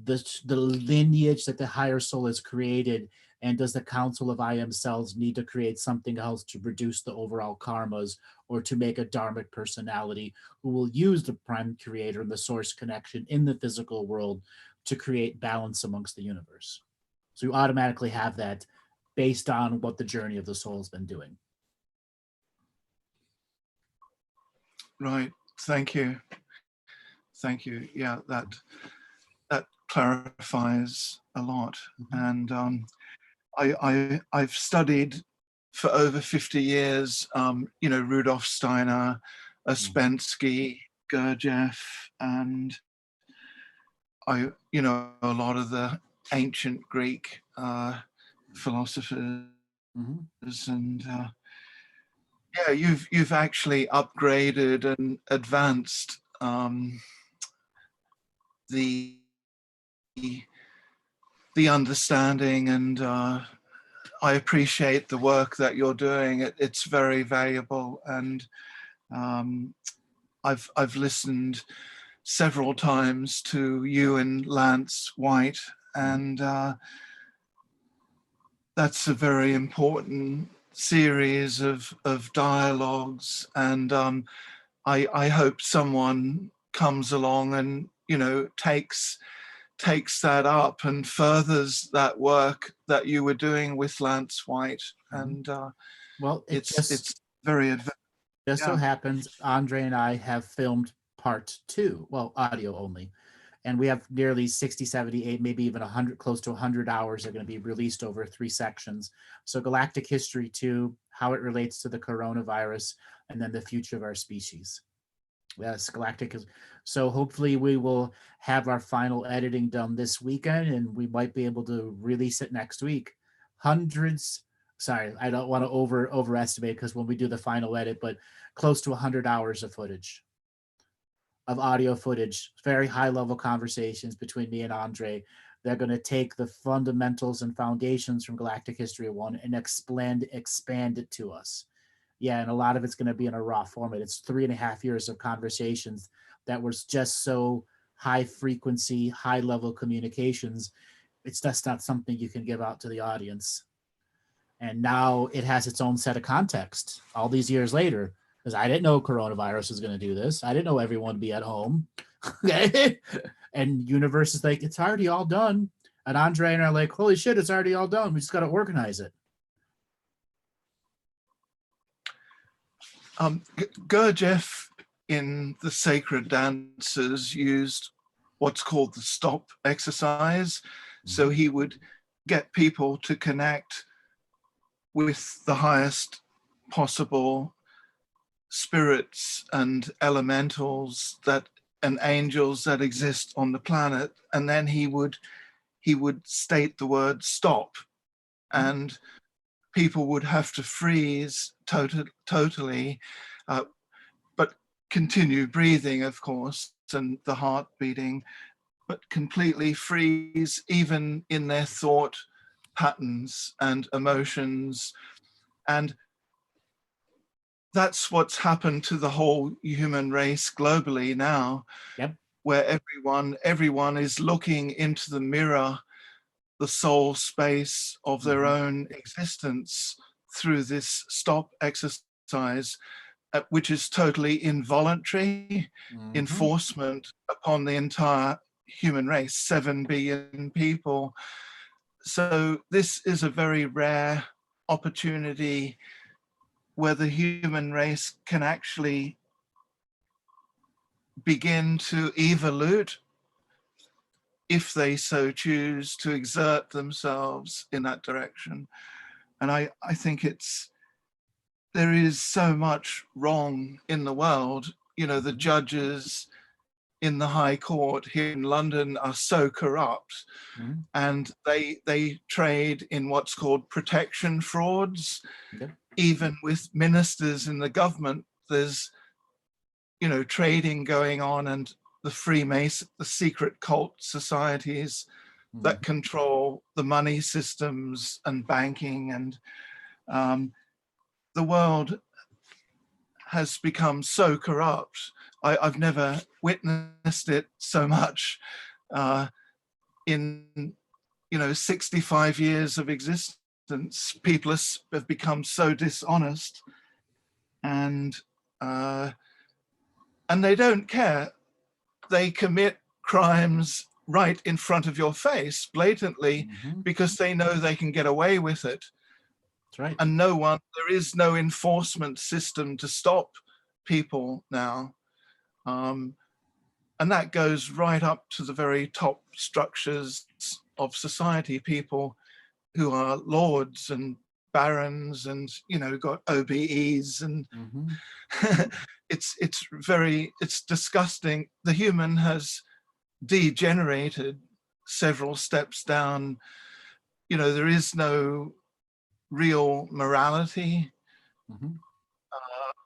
Speaker 1: the lineage that the higher soul has created, and does the council of IAM cells need to create something else to reduce the overall karmas, or to make a dharmic personality who will use the Prime Creator and the source connection in the physical world to create balance amongst the universe. So you automatically have that based on what the journey of the soul has been doing.
Speaker 5: Right. Thank you. Thank you. Yeah, that clarifies a lot. And I've studied for over 50 years, Rudolf Steiner, Ouspensky, Gurdjieff, and a lot of the ancient Greek philosophers. And yeah, you've actually upgraded and advanced the understanding, and I appreciate the work that you're doing. It's very valuable, and I've listened several times to you and Lance White, and that's a very important series of dialogues, and I hope someone comes along and takes that up and furthers that work that you were doing with Lance White. And
Speaker 1: well,
Speaker 5: it's very advanced.
Speaker 1: Just so happens Andre and I have filmed part 2, well, audio only, and we have nearly 60, 78, maybe even 100, close to 100 hours are going to be released over 3 sections. So Galactic History 2, how it relates to the coronavirus, and then the future of our species. Yes, Galactic is. So hopefully we will have our final editing done this weekend, and we might be able to release it next week. Hundreds, sorry, I don't want to overestimate, because when we do the final edit, but close to 100 hours of footage, of audio footage, very high level conversations between me and Andre. They're going to take the fundamentals and foundations from Galactic History 1 and expand it to us. Yeah, and a lot of it's going to be in a raw format. It's 3.5 years of conversations that was just so high frequency, high level communications. It's just not something you can give out to the audience. And now it has its own set of context all these years later, because I didn't know coronavirus was going to do this. I didn't know everyone would be at home. Okay. And universe is like, it's already all done. And Andre and I are like, holy shit, it's already all done. We just got to organize it.
Speaker 5: Gurdjieff in the Sacred Dances used what's called the stop exercise. So he would get people to connect with the highest possible spirits and elementals and angels that exist on the planet, and then he would state the word stop, and people would have to freeze totally, but continue breathing, of course, and the heart beating, but completely freeze even in their thought patterns and emotions. And that's what's happened to the whole human race globally now.
Speaker 1: Yep.
Speaker 5: Where everyone is looking into the mirror, the soul space of their own existence through this stop exercise, which is totally involuntary enforcement upon the entire human race, 7 billion people. So this is a very rare opportunity where the human race can actually begin to evolute, if they so choose to exert themselves in that direction. And I think there is so much wrong in the world. You know, the judges in the High Court here in London are so corrupt, and they trade in what's called protection frauds. even with ministers in the government, there's, you know, trading going on, and the Freemason, the secret cult societies that control the money systems and banking, and the world has become so corrupt. I've never witnessed it so much in, you know, 65 years of existence. People have become so dishonest, and they don't care. They commit crimes right in front of your face, blatantly, because they know they can get away with it.
Speaker 1: That's right.
Speaker 5: And there is no enforcement system to stop people now. And that goes right up to the very top structures of society, people who are lords and barons and, you know, got OBEs, and it's disgusting. The human has degenerated several steps down. You know, there is no real morality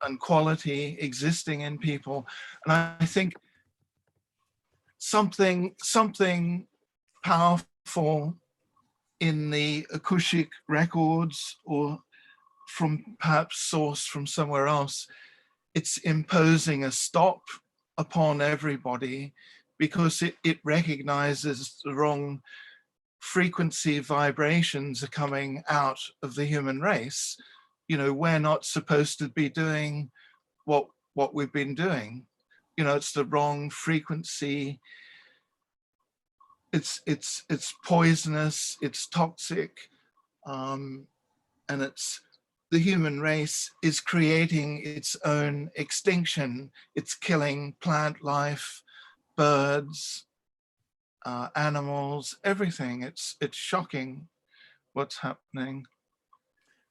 Speaker 5: and quality existing in people. And I think something powerful in the Akashic Records, or from perhaps sourced from somewhere else, it's imposing a stop upon everybody, because it recognizes the wrong frequency vibrations are coming out of the human race. You know, we're not supposed to be doing what we've been doing. You know, it's the wrong frequency. It's poisonous, it's toxic, and it's, the human race is creating its own extinction. It's killing plant life, birds, animals, everything. It's shocking what's happening.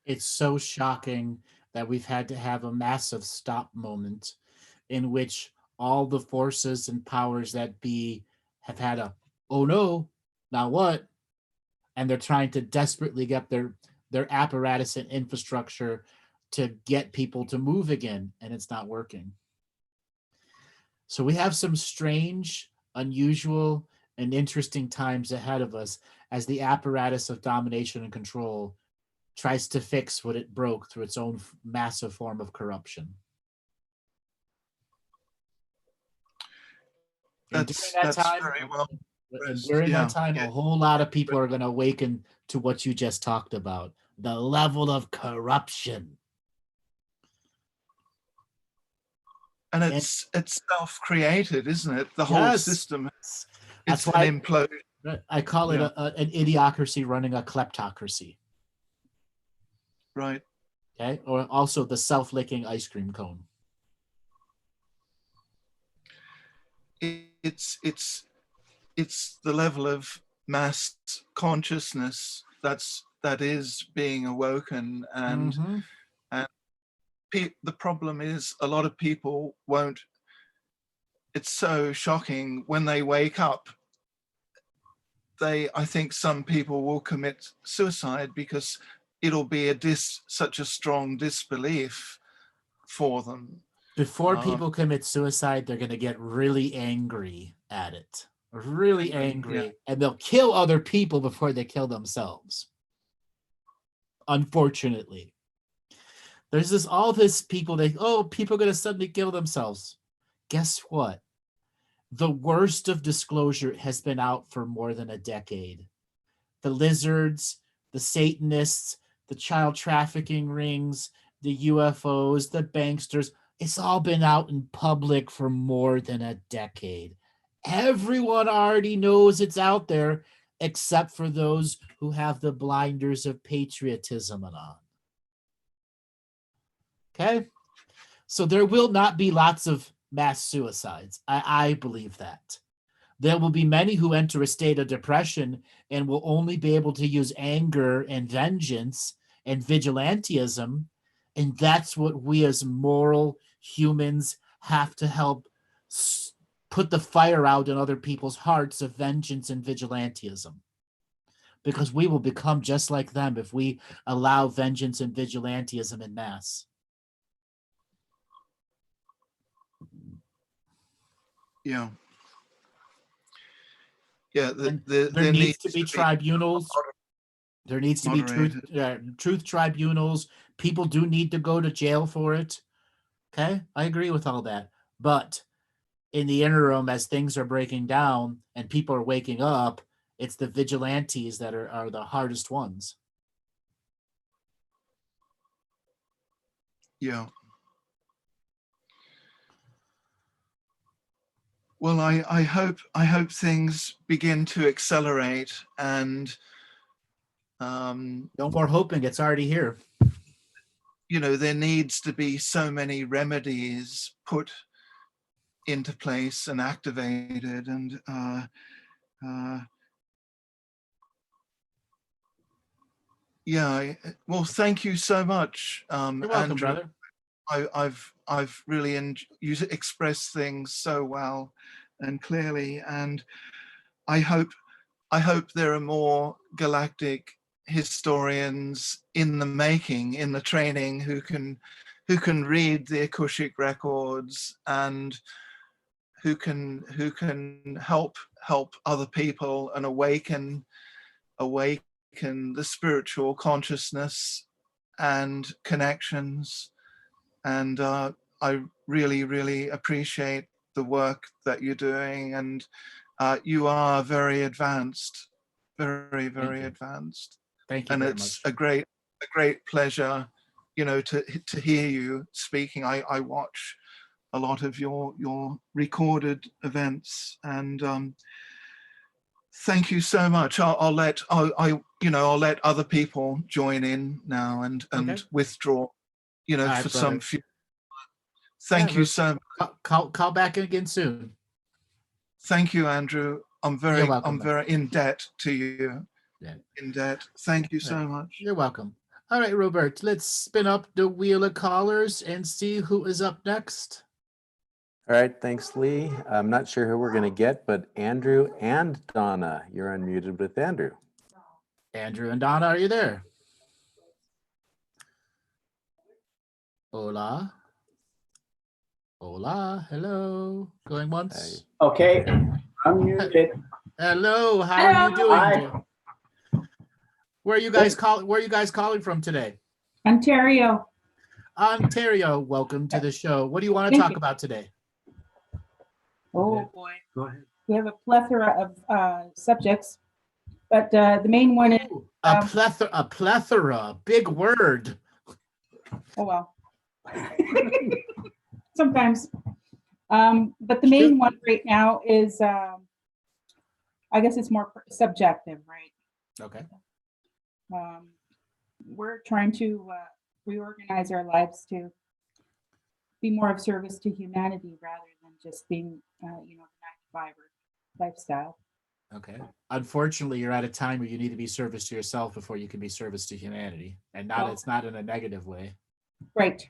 Speaker 1: It's so shocking that we've had to have a massive stop moment in which all the forces and powers that be have had a, oh no, now what? And they're trying to desperately get their apparatus and infrastructure to get people to move again, and it's not working. So we have some strange, unusual, and interesting times ahead of us as the apparatus of domination and control tries to fix what it broke through its own massive form of corruption.
Speaker 5: That's very well.
Speaker 1: And during that time, a whole lot of people are going to awaken to what you just talked about, the level of corruption.
Speaker 5: And it's self-created, isn't it? The whole system.
Speaker 1: That's why an implosion. I call it an idiocracy running a kleptocracy.
Speaker 5: Right.
Speaker 1: Okay. Or also the self-licking ice cream cone.
Speaker 5: It's the level of mass consciousness that is being awoken, and the problem is a lot of people won't. It's so shocking when they wake up. I think some people will commit suicide because it'll be such a strong disbelief for them.
Speaker 1: Before people commit suicide, they're going to get really angry at it. Really angry. And they'll kill other people before they kill themselves. Unfortunately. There's all this people people are going to suddenly kill themselves. Guess what? The worst of disclosure has been out for more than a decade. The lizards, the Satanists, the child trafficking rings, the UFOs, the banksters, it's all been out in public for more than a decade. Everyone already knows it's out there, except for those who have the blinders of patriotism on. Okay? So there will not be lots of mass suicides. I believe that. There will be many who enter a state of depression and will only be able to use anger and vengeance and vigilantism. And that's what we as moral humans have to help put the fire out in other people's hearts of vengeance and vigilantism. because we will become just like them if we allow vengeance and vigilantism in mass.
Speaker 5: Yeah. Yeah,
Speaker 1: there needs to be tribunals. There needs to be truth tribunals. People do need to go to jail for it. Okay, I agree with all that. But in the interim, as things are breaking down and people are waking up, it's the vigilantes that are the hardest ones.
Speaker 5: Yeah. Well, I hope things begin to accelerate, and
Speaker 1: no more hoping, it's already here.
Speaker 5: You know, there needs to be so many remedies put into place and activated, and yeah. Well, thank you so much,
Speaker 1: You're welcome,
Speaker 5: Andrew.
Speaker 1: brother.
Speaker 5: I've really you expressed things so well and clearly, and I hope there are more galactic historians in the making, in the training, who can read the Akashic records and who can help other people and awaken the spiritual consciousness and connections. And I really appreciate the work that you're doing, and you are very advanced, very advanced.
Speaker 1: Thank you.
Speaker 5: And
Speaker 1: very
Speaker 5: it's
Speaker 1: much.
Speaker 5: a great pleasure, you know, to hear you speaking. I watch a lot of your recorded events, and thank you so much. I'll let other people join in now and withdraw, you know, for some few. Thank you so much.
Speaker 1: Call back again soon.
Speaker 5: Thank you, Andrew. I'm very in debt to you.
Speaker 1: Yeah.
Speaker 5: In debt. Thank you so much.
Speaker 1: You're welcome. All right, Robert, let's spin up the wheel of callers and see who is up next.
Speaker 2: All right, thanks, Lee. I'm not sure who we're going to get, but Andrew and Donna, you're unmuted with Andrew.
Speaker 1: Andrew and Donna, are you there? Hola. Hola, hello. Going once.
Speaker 2: Hey.
Speaker 6: Okay, I'm muted.
Speaker 1: Hello, how are you doing? Where are you guys calling from today?
Speaker 7: Ontario.
Speaker 1: Ontario, welcome to the show. What do you want to talk about today?
Speaker 7: Oh boy.
Speaker 6: Go ahead.
Speaker 7: We have a plethora of subjects, but the main one is
Speaker 1: a plethora, big word.
Speaker 7: Oh well. Sometimes. But the main one right now is I guess it's more subjective, right?
Speaker 1: Okay.
Speaker 7: We're trying to reorganize our lives to be more of service to humanity rather than just being, the 9-to-5 lifestyle.
Speaker 1: Okay. Unfortunately, you're at a time where you need to be service to yourself before you can be service to humanity, and it's not in a negative way.
Speaker 7: Right.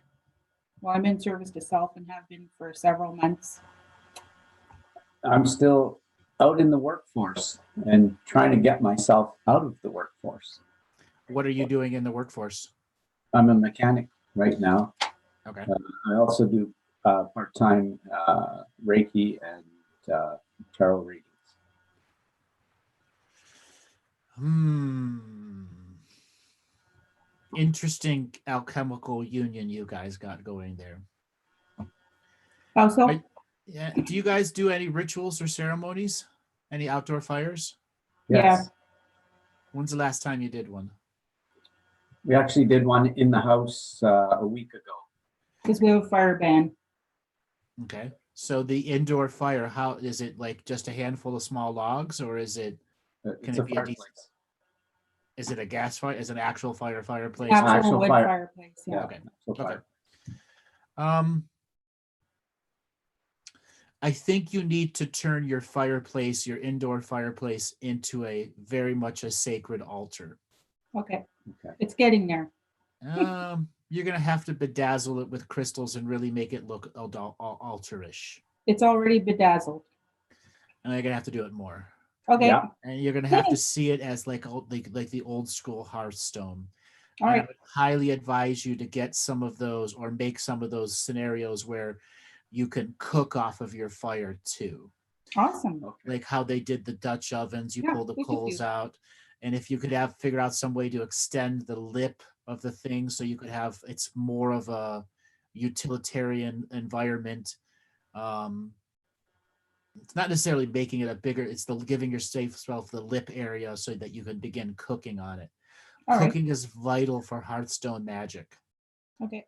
Speaker 7: Well, I'm in service to self and have been for several months.
Speaker 6: I'm still out in the workforce and trying to get myself out of the workforce.
Speaker 1: What are you doing in the workforce?
Speaker 6: I'm a mechanic right now.
Speaker 1: Okay.
Speaker 6: I also do part-time Reiki and tarot readings.
Speaker 1: Interesting alchemical union you guys got going there.
Speaker 7: How so?
Speaker 1: Yeah. Do you guys do any rituals or ceremonies? Any outdoor fires?
Speaker 6: Yes.
Speaker 7: Yeah.
Speaker 1: When's the last time you did one?
Speaker 6: We actually did one in the house a week ago.
Speaker 7: Because we have a fire ban.
Speaker 1: Okay. So the indoor fire, how is it? Like just a handful of small logs, or is it?
Speaker 6: It's a fireplace.
Speaker 1: Is it a gas fire? Is it an actual fireplace?
Speaker 7: Actual wood fireplace. Yeah.
Speaker 1: Okay. Okay. I think you need to turn your fireplace, your indoor fireplace, into a very much a sacred altar.
Speaker 7: Okay. It's getting there.
Speaker 1: You're gonna have to bedazzle it with crystals and really make it look altarish.
Speaker 7: It's already bedazzled.
Speaker 1: And you're gonna have to do it more.
Speaker 7: Okay.
Speaker 6: Yeah.
Speaker 1: and you're gonna have to see it as like the old school Hearthstone.
Speaker 7: All
Speaker 1: And I
Speaker 7: right.
Speaker 1: would highly advise you to get some of those or make some of those scenarios where you can cook off of your fire too.
Speaker 7: Awesome.
Speaker 6: Okay.
Speaker 1: Like how they did the Dutch ovens, you
Speaker 7: Yeah,
Speaker 1: pull the
Speaker 7: we could do
Speaker 1: coals
Speaker 7: that.
Speaker 1: out. And if you could figure out some way to extend the lip of the thing so you could have it's more of a utilitarian environment. It's not necessarily making it a bigger, it's the giving yourself the lip area so that you can begin cooking on it.
Speaker 7: All right.
Speaker 1: Cooking is vital for Hearthstone magic.
Speaker 7: Okay.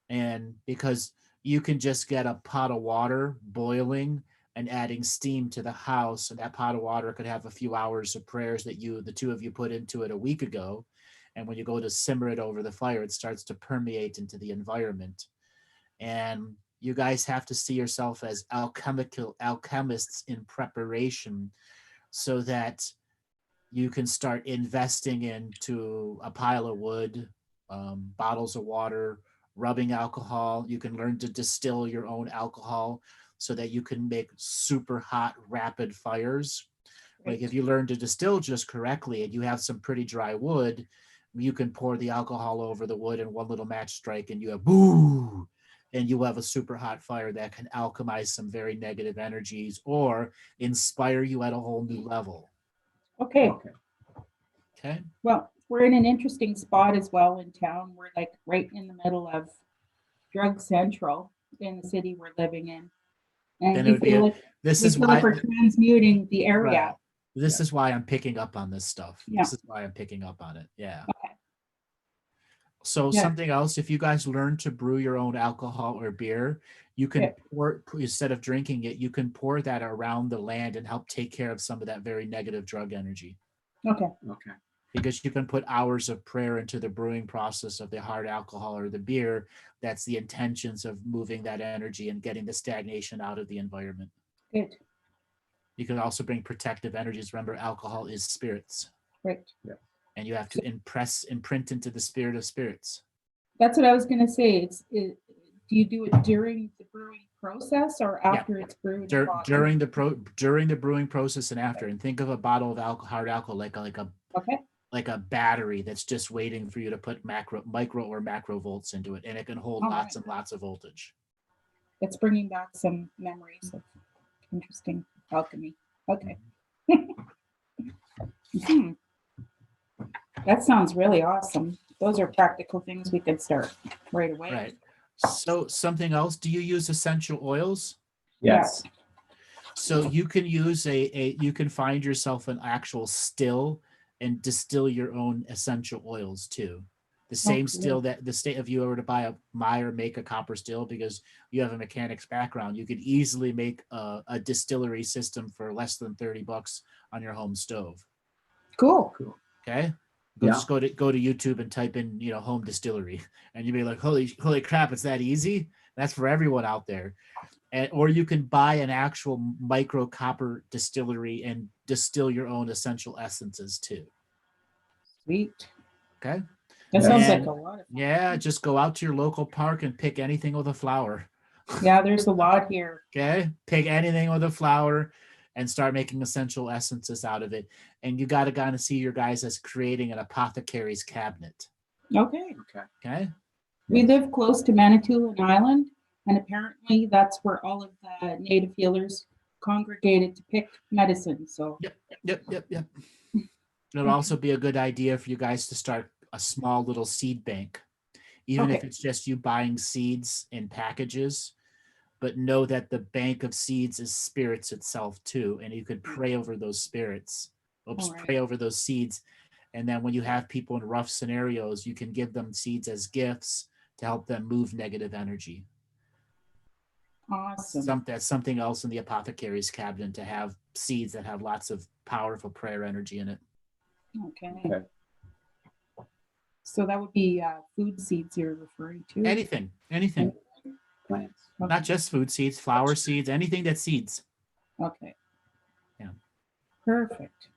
Speaker 1: And because you can just get a pot of water boiling and adding steam to the house, and that pot of water could have a few hours of prayers that the two of you put into it a week ago. And when you go to simmer it over the fire, it starts to permeate into the environment. And you guys have to see yourself as alchemists in preparation so that you can start investing into a pile of wood, bottles of water, rubbing alcohol. You can learn to distill your own alcohol so that you can make super hot, rapid fires. Like if you learn to distill just correctly and you have some pretty dry wood, you can pour the alcohol over the wood in one little match strike and you have boo, and you have a super hot fire that can alchemize some very negative energies or inspire you at a whole new level.
Speaker 7: Okay.
Speaker 6: Okay.
Speaker 1: Okay.
Speaker 7: Well, we're in an interesting spot as well in town. We're like right in the middle of drug central in the city we're living in. And
Speaker 1: Then it
Speaker 7: we
Speaker 1: would be
Speaker 7: feel like
Speaker 1: this
Speaker 7: we
Speaker 1: is
Speaker 7: feel like
Speaker 1: why
Speaker 7: we're transmuting the area.
Speaker 1: right. This is why I'm picking up on this stuff.
Speaker 7: Yeah.
Speaker 1: This is why I'm picking up on it. Yeah.
Speaker 7: Okay.
Speaker 1: So
Speaker 7: Yeah.
Speaker 1: something else, if you guys learn to brew your own alcohol or beer, you can
Speaker 7: Yeah.
Speaker 1: pour, instead of drinking it, you can pour that around the land and help take care of some of that very negative drug energy.
Speaker 7: Okay.
Speaker 6: Okay.
Speaker 1: Because you can put hours of prayer into the brewing process of the hard alcohol or the beer. That's the intentions of moving that energy and getting the stagnation out of the environment.
Speaker 7: Good.
Speaker 1: You can also bring protective energies. Remember, alcohol is spirits.
Speaker 7: Right.
Speaker 1: And you have to imprint into the spirit of spirits.
Speaker 7: That's what I was going to say. Do you do it during the brewing process or after it's brewed?
Speaker 1: During the brewing process and after. And think of a bottle of hard alcohol like a battery that's just waiting for you to put micro or macro volts into it, and it can hold lots and lots of voltage.
Speaker 7: It's bringing back some memories of interesting alchemy. Okay. That sounds really awesome. Those are practical things we could start right away.
Speaker 1: Right. So something else, do you use essential oils?
Speaker 6: Yes.
Speaker 1: So you can use you can find yourself an actual still and distill your own essential oils too. The same still that if you were to buy or make a copper still, because you have a mechanics background, you could easily make a distillery system for less than $30 on your home stove.
Speaker 7: Cool.
Speaker 1: Okay. Just go to YouTube and type in, home distillery, and you'll be like, holy crap, it's that easy. That's for everyone out there. Or you can buy an actual micro copper distillery and distill your own essential essences too.
Speaker 7: Sweet.
Speaker 1: Okay.
Speaker 7: That sounds like a lot of fun.
Speaker 1: Yeah, just go out to your local park and pick anything with a flower.
Speaker 7: Yeah, there's a lot here.
Speaker 1: Okay. Pick anything with a flower and start making essential essences out of it. And you got to kind of see your guys as creating an apothecary's cabinet.
Speaker 7: Okay.
Speaker 1: Okay.
Speaker 7: We live close to Manitoulin Island, and apparently that's where all of the native healers congregated to pick medicine. So
Speaker 1: Yep. It'll also be a good idea for you guys to start a small little seed bank, even if it's just you buying seeds in packages. But know that the bank of seeds is spirits itself too, and you could pray over those spirits. Pray over those seeds, and then when you have people in rough scenarios, you can give them seeds as gifts to help them move negative energy.
Speaker 7: Awesome.
Speaker 1: That's something else in the apothecary's cabinet, to have seeds that have lots of powerful prayer energy in it.
Speaker 7: Okay. So that would be food seeds you're referring to?
Speaker 1: Anything.
Speaker 6: Plants.
Speaker 7: Okay.
Speaker 1: Not just food seeds, flower seeds, anything that's seeds.
Speaker 7: Okay.
Speaker 1: Yeah.
Speaker 7: Perfect.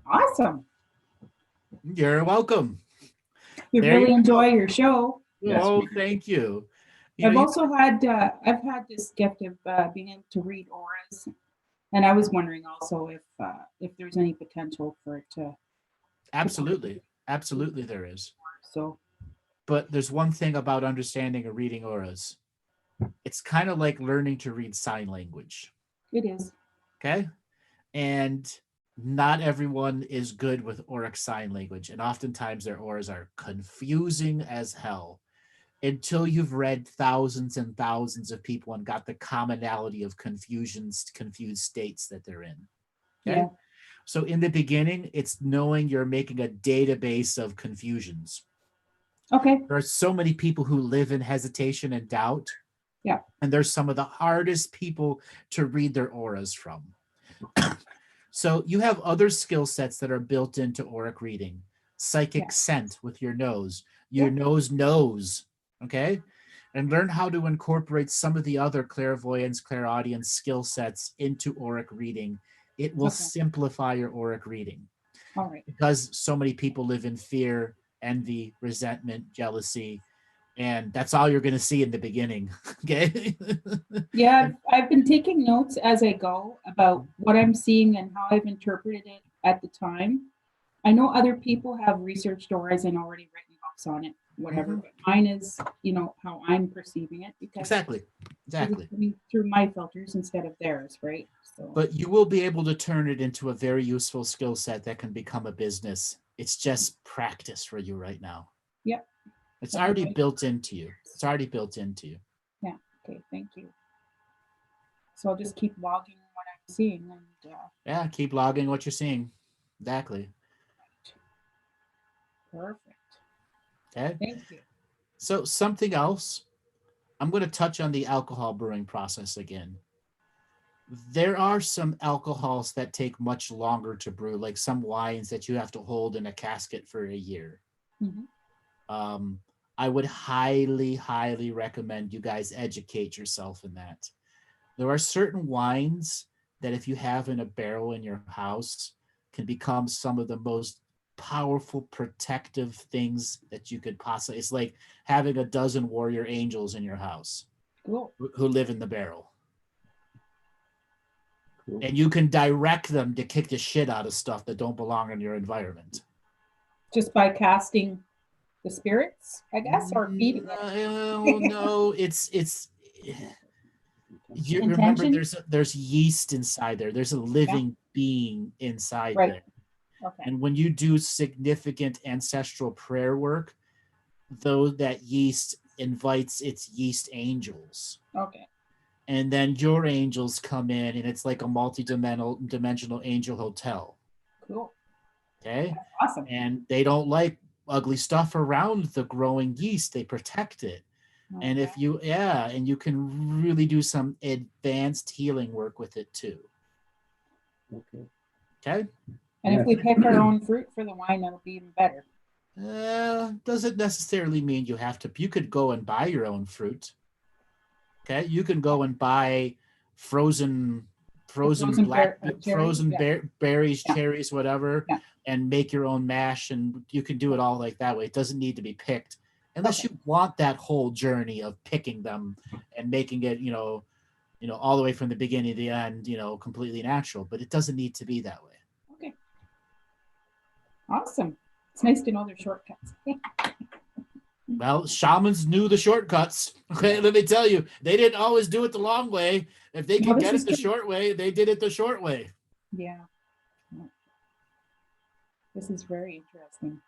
Speaker 7: Awesome.
Speaker 1: You're welcome.
Speaker 7: We really enjoy your show.
Speaker 6: Yes,
Speaker 1: Oh, thank you.
Speaker 7: I've also had I've had this gift of being able to read auras And I was wondering also if there's any potential for it to.
Speaker 1: Absolutely. Absolutely there is.
Speaker 7: So.
Speaker 1: But there's one thing about understanding or reading auras. It's kind of like learning to read sign language.
Speaker 7: It is.
Speaker 1: Okay. And not everyone is good with auric sign language. And oftentimes their auras are confusing as hell until you've read thousands and thousands of people and got the commonality of confused states that they're in. Okay.
Speaker 7: Yeah.
Speaker 1: So in the beginning, it's knowing you're making a database of confusions.
Speaker 7: Okay.
Speaker 1: There are so many people who live in hesitation and doubt.
Speaker 7: Yeah.
Speaker 1: And they're some of the hardest people to read their auras from. So you have other skill sets that are built into auric reading. Psychic scent with your nose. Your nose knows, okay? And learn how to incorporate some of the other clairvoyance, clairaudience skill sets into auric reading. It will simplify your auric reading.
Speaker 7: All right.
Speaker 1: Because so many people live in fear, envy, resentment, jealousy, and that's all you're going to see in the beginning. Okay.
Speaker 7: Yeah, I've been taking notes as I go about what I'm seeing and how I've interpreted it at the time. I know other people have researched auras and already written books on it, whatever, but mine is, how I'm perceiving it. Because
Speaker 1: Exactly.
Speaker 7: it's coming through my filters instead of theirs, right? So.
Speaker 1: But you will be able to turn it into a very useful skill set that can become a business. It's just practice for you right now.
Speaker 7: Yep.
Speaker 1: It's already built into you. It's already built into you.
Speaker 7: Yeah. Okay. Thank you. So I'll just keep logging what I'm seeing. And
Speaker 1: yeah, keep logging what you're seeing. Exactly.
Speaker 7: Perfect.
Speaker 1: Okay.
Speaker 7: Thank you.
Speaker 1: So something else, I'm going to touch on the alcohol brewing process again. There are some alcohols that take much longer to brew, like some wines that you have to hold in a casket for a year.
Speaker 7: Mm-hmm.
Speaker 1: I would highly, highly recommend you guys educate yourself in that. There are certain wines that if you have in a barrel in your house can become some of the most powerful protective things that you could possibly. It's like having a dozen warrior angels in your house.
Speaker 7: Cool.
Speaker 1: Who live in the barrel.
Speaker 2: Cool.
Speaker 1: And you can direct them to kick the shit out of stuff that don't belong in your environment.
Speaker 7: Just by casting the spirits, I guess, or feeding them?
Speaker 1: No, it's you remember there's yeast inside there. There's a living being inside there.
Speaker 7: Okay.
Speaker 1: And when you do significant ancestral prayer work, though that yeast invites its yeast angels.
Speaker 7: Okay.
Speaker 1: And then your angels come in and it's like a multi-dimensional angel hotel.
Speaker 7: Cool.
Speaker 1: Okay.
Speaker 7: That's awesome.
Speaker 1: And they don't like ugly stuff around the growing yeast. They protect it. Okay. And if you, and you can really do some advanced healing work with it too.
Speaker 2: Okay.
Speaker 1: Okay.
Speaker 7: And if we pick our own fruit for the wine, that'll be even better.
Speaker 1: Doesn't necessarily mean you have to. You could go and buy your own fruit. Okay. You can go and buy frozen berries, cherries, whatever, and make your own mash, and you can do it all like that way. It doesn't need to be picked unless you want that whole journey of picking them and making it, all the way from the beginning to the end, completely natural, but it doesn't need to be that way.
Speaker 7: Okay. Awesome. It's nice to know their shortcuts.
Speaker 1: Well, shamans knew the shortcuts. Okay, let me tell you, they didn't always do it the long way. If they could get it the short way, they did it the short way.
Speaker 7: Yeah. This is very interesting.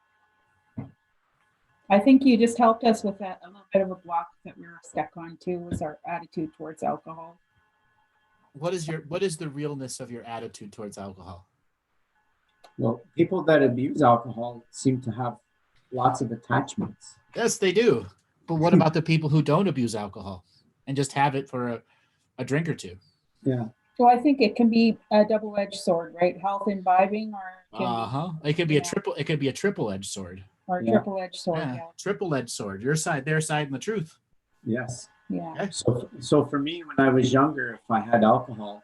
Speaker 7: I think you just helped us with a little bit of a block that we were stuck on too, was our attitude towards alcohol.
Speaker 1: What is the realness of your attitude towards alcohol?
Speaker 6: Well, people that abuse alcohol seem to have lots of attachments.
Speaker 1: Yes, they do. But what about the people who don't abuse alcohol and just have it for a drink or two?
Speaker 6: Yeah.
Speaker 7: So I think it can be a double-edged sword, right? Health imbibing, or
Speaker 1: it could be it could be a triple-edged sword.
Speaker 7: Or a triple-edged sword. Yeah.
Speaker 1: Triple-edged sword. Your side, their side, and the truth.
Speaker 6: Yes.
Speaker 7: Yeah.
Speaker 6: So for me, when I was younger, if I had alcohol,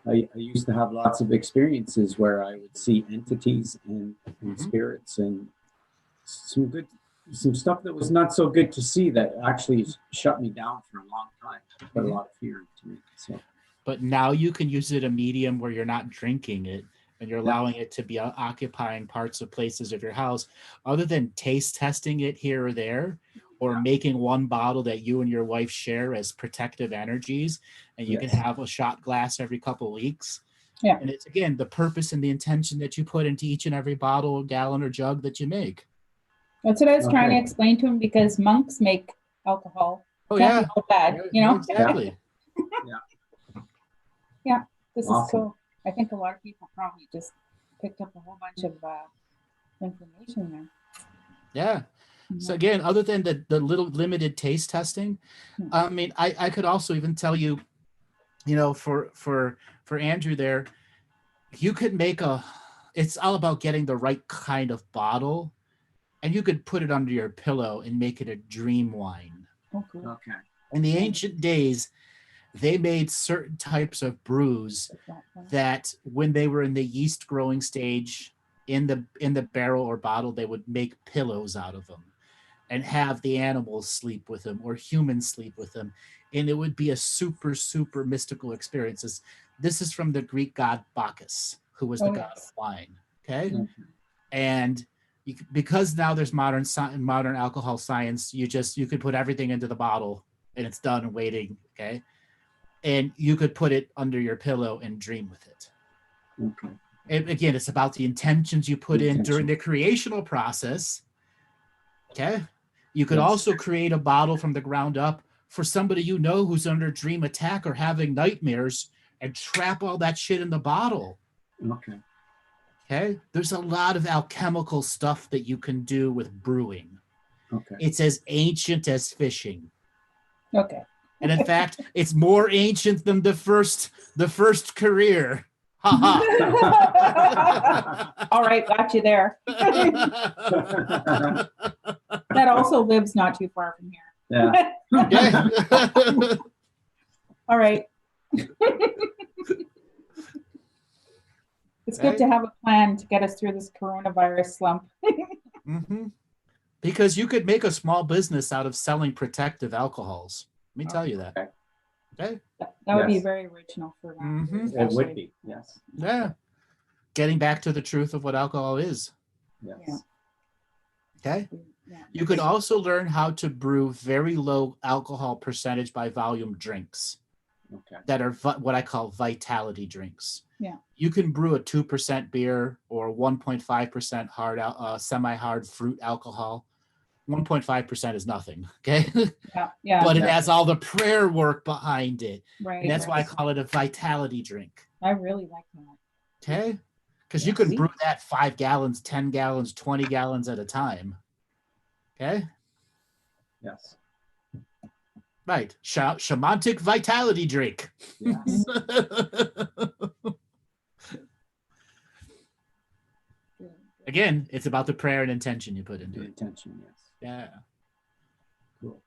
Speaker 6: I used to have lots of experiences where I would see entities and spirits and some stuff that was not so good to see that actually shut me down for a long time. Put a lot of fear into me. So
Speaker 1: but now you can use it a medium where you're not drinking it and you're allowing it to be occupying parts of places of your house, other than taste testing it here or there, or making one bottle that you and your wife share as protective energies, and you can have a shot glass every couple of weeks.
Speaker 7: Yeah.
Speaker 1: And it's, again, the purpose and the intention that you put into each and every bottle, gallon, or jug that you make.
Speaker 7: That's what I was trying to explain to him, because monks make alcohol.
Speaker 1: Oh,
Speaker 7: Can't
Speaker 1: yeah.
Speaker 7: be all bad, you know?
Speaker 1: Exactly.
Speaker 7: Yeah, this
Speaker 6: Awesome.
Speaker 7: is cool. I think a lot of people probably just picked up a whole bunch of information there.
Speaker 1: Yeah. So again, other than the little limited taste testing, I mean, I could also even tell you, you know, for Andrew there, you could make it's all about getting the right kind of bottle, and you could put it under your pillow and make it a dream wine.
Speaker 6: Okay.
Speaker 1: In the ancient days, they made certain types of brews that when they were in the yeast growing stage in the barrel or bottle, they would make pillows out of them and have the animals sleep with them or humans sleep with them. And it would be a super, super mystical experience. This is from the Greek god Bacchus, who was the god of wine. Okay. And because now there's modern alcohol science, you could put everything into the bottle and it's done and waiting. Okay. And you could put it under your pillow and dream with it.
Speaker 6: Okay.
Speaker 1: And again, it's about the intentions you put in during the creational process. Okay. You could also create a bottle from the ground up for somebody you know who's under dream attack or having nightmares, and trap all that shit in the bottle.
Speaker 6: Okay.
Speaker 1: Okay. There's a lot of alchemical stuff that you can do with brewing.
Speaker 6: Okay.
Speaker 1: It's as ancient as fishing.
Speaker 7: Okay.
Speaker 1: And in fact, it's more ancient than the first career. Ha ha.
Speaker 7: All right, got you there. That also lives not too far from here.
Speaker 6: Yeah.
Speaker 1: Yeah.
Speaker 7: All right. It's good to have a plan to get us through this coronavirus slump.
Speaker 1: Mm-hmm. Because you could make a small business out of selling protective alcohols. Let me tell you that. Okay.
Speaker 7: That would be very original for that.
Speaker 6: It would be, yes.
Speaker 1: Yeah. Getting back to the truth of what alcohol is.
Speaker 6: Yes.
Speaker 7: Yeah.
Speaker 1: Okay.
Speaker 7: Yeah.
Speaker 1: You could also learn how to brew very low alcohol percentage by volume drinks.
Speaker 6: Okay.
Speaker 1: That are what I call vitality drinks.
Speaker 7: Yeah.
Speaker 1: You can brew a 2% beer or 1.5% hard, semi-hard fruit alcohol. 1.5% is nothing. Okay.
Speaker 7: Yeah.
Speaker 1: But it has all the prayer work behind it.
Speaker 7: Right.
Speaker 1: And that's why I call it a vitality drink.
Speaker 7: I really like that.
Speaker 1: Okay. Because you can brew that 5 gallons, 10 gallons, 20 gallons at a time. Okay.
Speaker 6: Yes.
Speaker 1: Right. Shamanic vitality drink.
Speaker 6: Yes.
Speaker 1: Again, it's about the prayer and intention you put into
Speaker 6: The
Speaker 1: it.
Speaker 6: intention, yes.
Speaker 1: Yeah.
Speaker 6: Cool.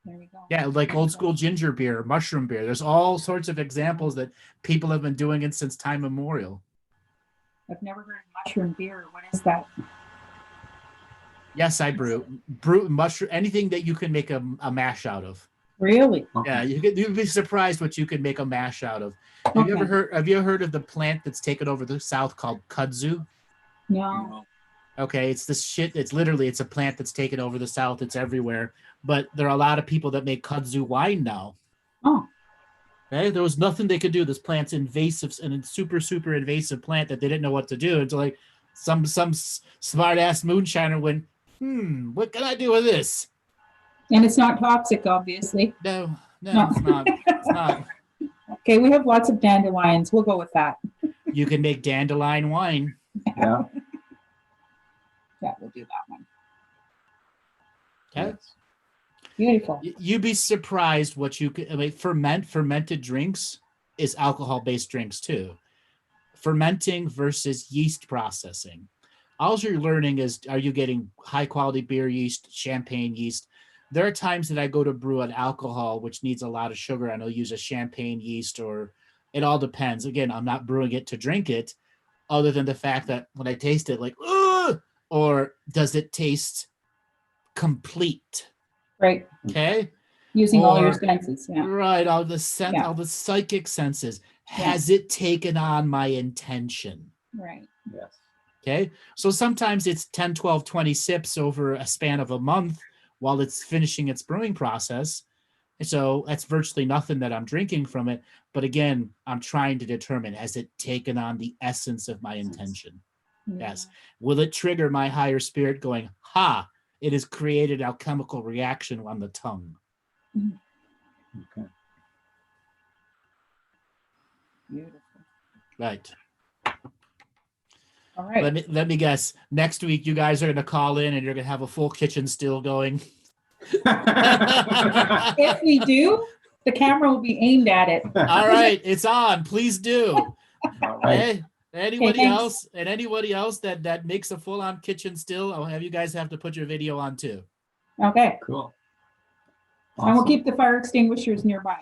Speaker 7: There we go.
Speaker 1: Yeah, like old school ginger beer, mushroom beer. There's all sorts of examples that people have been doing it since time immemorial.
Speaker 7: I've never heard of mushroom beer. What is that?
Speaker 1: Yes, I brew mushroom, anything that you can make a mash out of.
Speaker 7: Really?
Speaker 1: Yeah, you'd be surprised what you can make a mash out of. Have you ever heard of the plant that's taken over the South called kudzu?
Speaker 7: No.
Speaker 1: Okay, it's this shit. It's a plant that's taken over the South. It's everywhere. But there are a lot of people that make kudzu wine now.
Speaker 7: Oh.
Speaker 1: Okay, there was nothing they could do. This plant's invasive and it's super, super invasive plant that they didn't know what to do until like some smart ass moonshiner went, what can I do with this?
Speaker 7: And it's not toxic, obviously.
Speaker 1: No, it's not. It's not.
Speaker 7: Okay, we have lots of dandelions. We'll go with that.
Speaker 1: You can make dandelion wine.
Speaker 6: Yeah.
Speaker 7: Yeah, we'll do that one.
Speaker 1: Okay.
Speaker 7: Beautiful.
Speaker 1: You'd be surprised what you could. I mean, fermented drinks is alcohol-based drinks too. Fermenting versus yeast processing. All you're learning is, are you getting high-quality beer yeast, champagne yeast? There are times that I go to brew an alcohol which needs a lot of sugar, and I'll use a champagne yeast, or it all depends. Again, I'm not brewing it to drink it, other than the fact that when I taste it, like, ugh, or does it taste complete?
Speaker 7: Right.
Speaker 1: Okay.
Speaker 7: Using all your
Speaker 1: Or-
Speaker 7: senses. Yeah.
Speaker 1: Right, all the
Speaker 7: Yeah.
Speaker 1: all the psychic senses. Has it taken on my intention?
Speaker 7: Right.
Speaker 6: Yes.
Speaker 1: Okay, so sometimes it's 10, 12, 20 sips over a span of a month while it's finishing its brewing process. So that's virtually nothing that I'm drinking from it. But again, I'm trying to determine, has it taken on the essence of my intention? Yes. Will it trigger my higher spirit going, ha, it has created alchemical reaction on the tongue?
Speaker 6: Okay.
Speaker 7: Beautiful.
Speaker 1: Right.
Speaker 7: All right.
Speaker 1: Let me guess. Next week, you guys are going to call in and you're going to have a full kitchen still going.
Speaker 7: If we do, the camera will be aimed at it.
Speaker 1: All right, it's on. Please do.
Speaker 6: All right.
Speaker 1: Anybody
Speaker 7: thanks.
Speaker 1: else? And anybody else that makes a full-on kitchen still, I'll have you guys have to put your video on too.
Speaker 7: Okay.
Speaker 6: Cool.
Speaker 7: And we'll
Speaker 6: Awesome.
Speaker 7: keep the fire extinguishers nearby.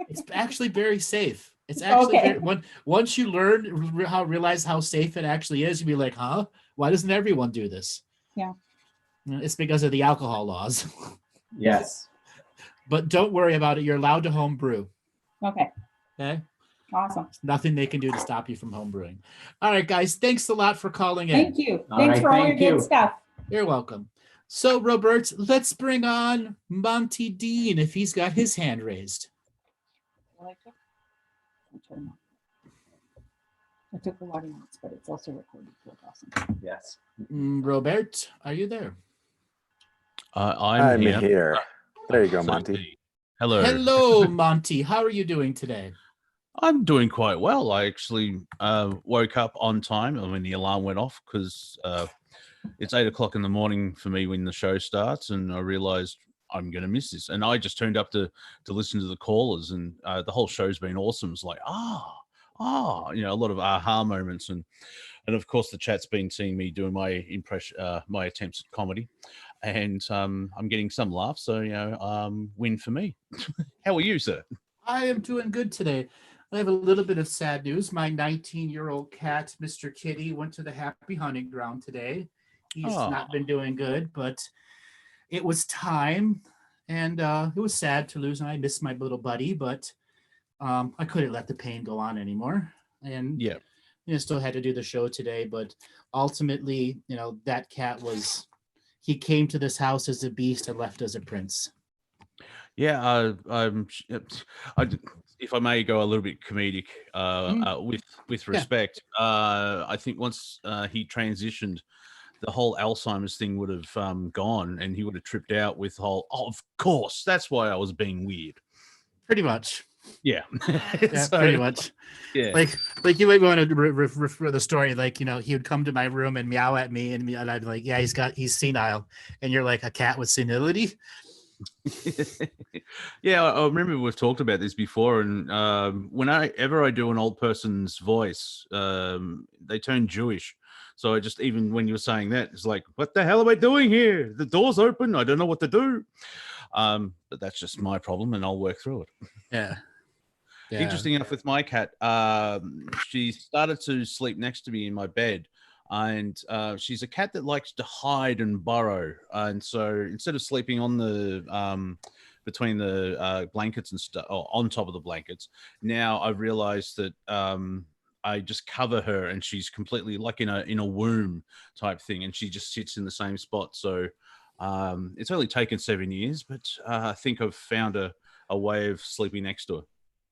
Speaker 1: It's actually very safe. It's actually
Speaker 7: Okay.
Speaker 1: once you realize how safe it actually is, you'll be like, huh? Why doesn't everyone do this?
Speaker 7: Yeah.
Speaker 1: It's because of the alcohol laws.
Speaker 6: Yes.
Speaker 1: But don't worry about it. You're allowed to home brew.
Speaker 7: Okay.
Speaker 1: Okay.
Speaker 7: Awesome.
Speaker 1: Nothing they can do to stop you from home brewing. All right, guys. Thanks a lot for calling in.
Speaker 7: Thank you.
Speaker 6: All
Speaker 7: Thanks
Speaker 6: right,
Speaker 7: for all your
Speaker 6: thank
Speaker 7: good
Speaker 6: you.
Speaker 7: stuff.
Speaker 1: You're welcome. So, Robert, let's bring on Monty Dean if he's got his hand raised.
Speaker 7: I took a lot of notes, but it's also recorded. Awesome.
Speaker 6: Yes.
Speaker 1: Robert, are you there?
Speaker 2: I'm here. There you go, Monty.
Speaker 8: Certainly. Hello.
Speaker 1: Hello, Monty. How are you doing today?
Speaker 8: I'm doing quite well. I actually woke up on time when the alarm went off because it's 8 o'clock in the morning for me when the show starts, and I realized I'm going to miss this. And I just turned up to listen to the callers, and the whole show's been awesome. It's like, you know, a lot of aha moments, and of course the chat's been seeing me doing my my attempts at comedy, and I'm getting some laughs. So, you know, win for me. How are you, sir?
Speaker 1: I am doing good today. I have a little bit of sad news. My 19-year-old cat, Mr. Kitty, went to the happy hunting ground today. He's not been doing good, but it was time, and it was sad to lose him. I miss my little buddy, but I couldn't let the pain go on anymore. And
Speaker 8: Yeah.
Speaker 1: you know, still had to do the show today, but ultimately, you know, that cat he came to this house as a beast and left as a prince.
Speaker 8: Yeah, if I may go a little bit comedic, with respect, I think once he transitioned, the whole Alzheimer's thing would have gone, and he would have tripped out with the whole. Oh, of course, that's why I was being weird.
Speaker 1: Pretty much.
Speaker 8: Yeah,
Speaker 1: Yeah, pretty much.
Speaker 8: Yeah,
Speaker 1: like you might want to refer the story. Like, you know, he would come to my room and meow at me, and I'd be like, "Yeah, he's senile," and you're like, "A cat with senility."
Speaker 8: yeah. I remember we've talked about this before, and whenever I do an old person's voice, they turn Jewish. So I just, even when you were saying that, it's like, what the hell am I doing here? The door's open. I don't know what to do. But that's just my problem, and I'll work through it.
Speaker 1: Yeah.
Speaker 8: Interesting enough with my cat, she started to sleep next to me in my bed, and she's a cat that likes to hide and burrow. And so instead of sleeping on the between the blankets and stuff, or on top of the blankets, now I've realized that I just cover her, and she's completely like in a womb type thing, and she just sits in the same spot. So it's only taken 7 years, but I think I've found a way of sleeping next to her.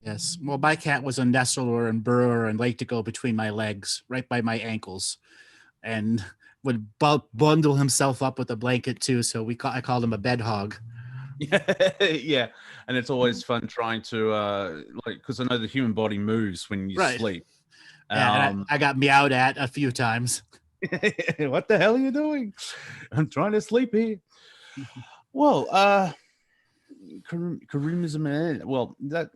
Speaker 1: Yes. Well, my cat was a nestler and burrower and liked to go between my legs, right by my ankles, and would bundle himself up with a blanket too. So I called him a bed hog.
Speaker 8: Yeah, and it's always fun trying to because I know the human body moves when you sleep.
Speaker 1: Yeah, and I got meowed at a few times.
Speaker 8: What the hell are you doing? I'm trying to sleep here. Well, Kareemism. Well, that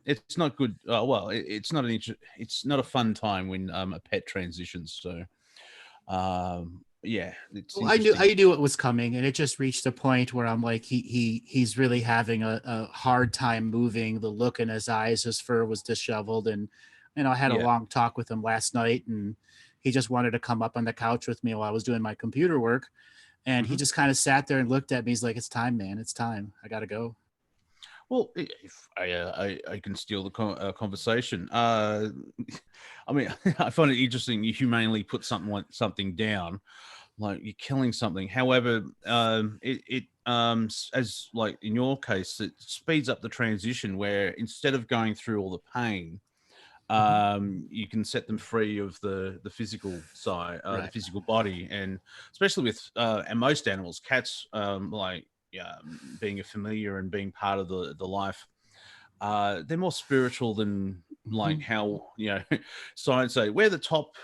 Speaker 8: it's not good. Well, it's not it's not a fun time when a pet transitions. So, yeah, it's
Speaker 1: well, I knew it was coming, and it just reached a point where I'm like, he's really having a hard time moving. The look in his eyes, his fur was disheveled, and you know, I had a long talk with him last night, and he just wanted to come up on the couch with me while I was doing my computer work. And he just kind of sat there and looked at me. He's like, "It's time, man. It's time. I gotta go."
Speaker 8: Well, if I can steal the conversation. I mean, I find it interesting. You humanely put something down, like you're killing something. However, as like in your case, it speeds up the transition where instead of going through all the pain, you can set them free of the physical side, the physical body, and especially with and most animals, cats, being a familiar and being part of the life, they're more spiritual than like how science say we're the top.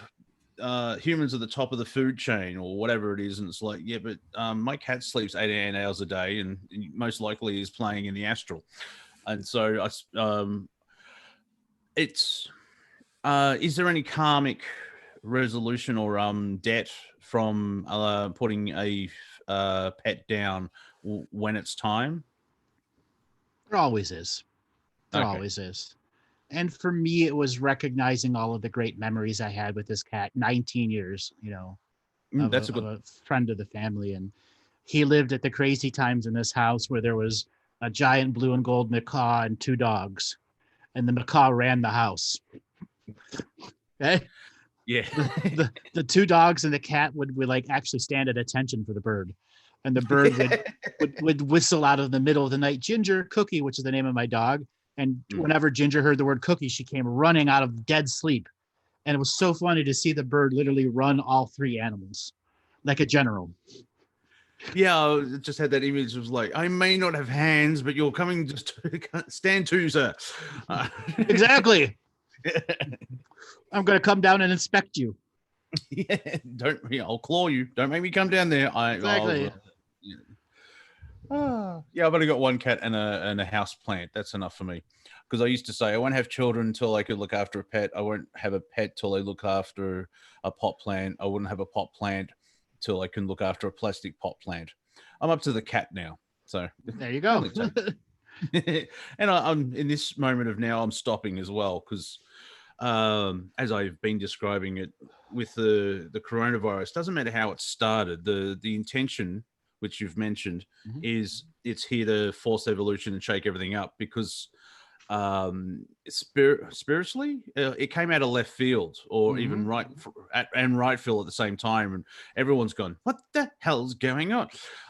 Speaker 8: Humans are the top of the food chain or whatever it is, and it's like, yeah, but my cat sleeps 8 hours a day and most likely is playing in the astral, and so it's is there any karmic resolution or debt from putting a pet down when it's time?
Speaker 1: There always is. There always is. And for me, it was recognizing all of the great memories I had with this cat. 19 years,
Speaker 8: That's
Speaker 1: of a friend of the family, and he lived at the crazy times in this house where there was a giant blue and gold macaw and 2 dogs, and the macaw ran the house. Okay.
Speaker 8: Yeah.
Speaker 1: the 2 dogs and the cat would like actually stand at attention for the bird, and the bird would whistle out of the middle of the night, Ginger, Cookie, which is the name of my dog. And whenever Ginger heard the word Cookie, she came running out of dead sleep. And it was so funny to see the bird literally run all 3 animals like a general.
Speaker 8: Yeah, I just had that image. It was like, I may not have hands, but you're coming just to stand to, sir.
Speaker 1: Exactly. I'm going to come down and inspect you.
Speaker 8: Yeah, I'll claw you. Don't make me come down there.
Speaker 1: Exactly.
Speaker 8: Yeah, I've only got 1 cat and a house plant. That's enough for me. Because I used to say I won't have children until I could look after a pet. I won't have a pet till I look after a pot plant. I wouldn't have a pot plant till I can look after a plastic pot plant. I'm up to the cat now. So
Speaker 1: there you go.
Speaker 8: And I'm in this moment of now, I'm stopping as well because as I've been describing it with the coronavirus, doesn't matter how it started, the intention, which you've mentioned, is it's here to force evolution and shake everything up because spiritually, it came out of left field or even right field at the same time, and everyone's gone, what the hell's going on?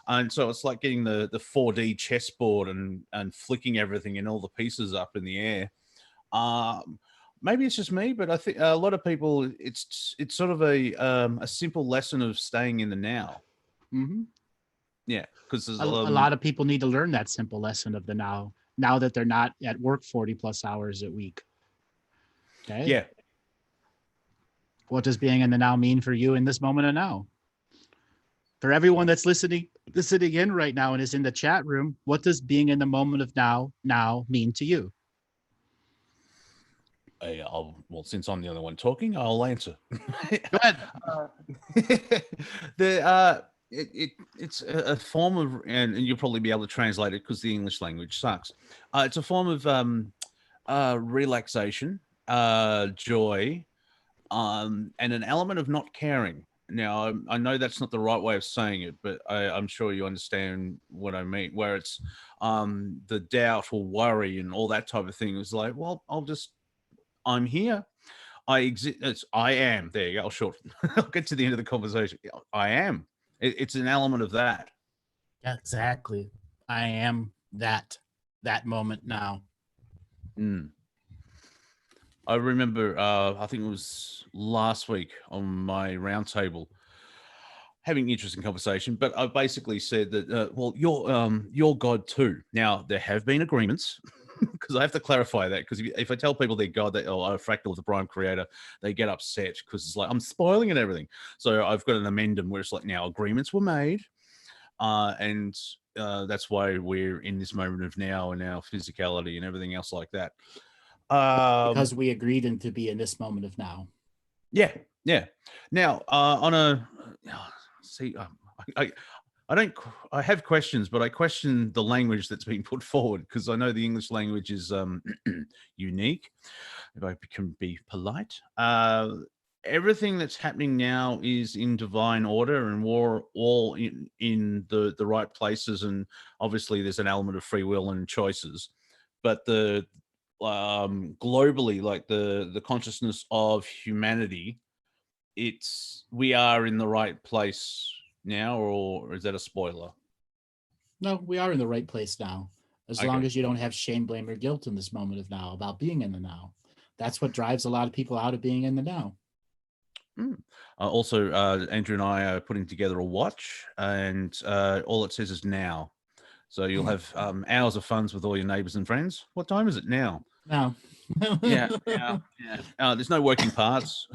Speaker 8: And so it's like getting the 4D chessboard and flicking everything and all the pieces up in the air. Maybe it's just me, but I think a lot of people, it's sort of a simple lesson of staying in the now. Yeah, because
Speaker 1: a lot of people need to learn that simple lesson of the now that they're not at work 40 plus hours a week. Okay.
Speaker 8: Yeah.
Speaker 1: What does being in the now mean for you in this moment of now? For everyone that's listening in right now and is in the chat room, what does being in the moment of now mean to you?
Speaker 8: Well, since I'm the only one talking, I'll answer.
Speaker 1: Go ahead.
Speaker 8: It's a form of, and you'll probably be able to translate it because the English language sucks. It's a form of relaxation, joy, and an element of not caring. Now, I know that's not the right way of saying it, but I'm sure you understand what I mean, where it's the doubt or worry and all that type of thing. It's like, well, I'm here. I exist. I am. There you go. I'll shorten. I'll get to the end of the conversation. I am. It's an element of that.
Speaker 1: Yeah, exactly. I am that moment now.
Speaker 8: I remember, I think it was last week on my roundtable, having an interesting conversation, but I basically said that, well, you're God too. Now, there have been agreements, because I have to clarify that, because if I tell people they're God, a fractal of the prime creator, they get upset because it's like, I'm spoiling and everything. So I've got an amendment where it's like, now agreements were made, and that's why we're in this moment of now and our physicality and everything else like that.
Speaker 1: Because we agreed to be in this moment of now.
Speaker 8: Yeah. Now, I have questions, but I question the language that's being put forward because I know the English language is unique. If I can be polite, everything that's happening now is in divine order, and we're all in the right places. And obviously, there's an element of free will and choices, but the globally, like the consciousness of humanity, we are in the right place now, or is that a spoiler?
Speaker 1: No, we are in the right place now. As long as you don't have shame, blame, or guilt in this moment of now about being in the now. That's what drives a lot of people out of being in the now.
Speaker 8: Also, Andrew and I are putting together a watch, and all it says is now. So you'll have hours of funs with all your neighbors and friends. What time is it now?
Speaker 1: Now.
Speaker 8: Yeah. There's no working parts.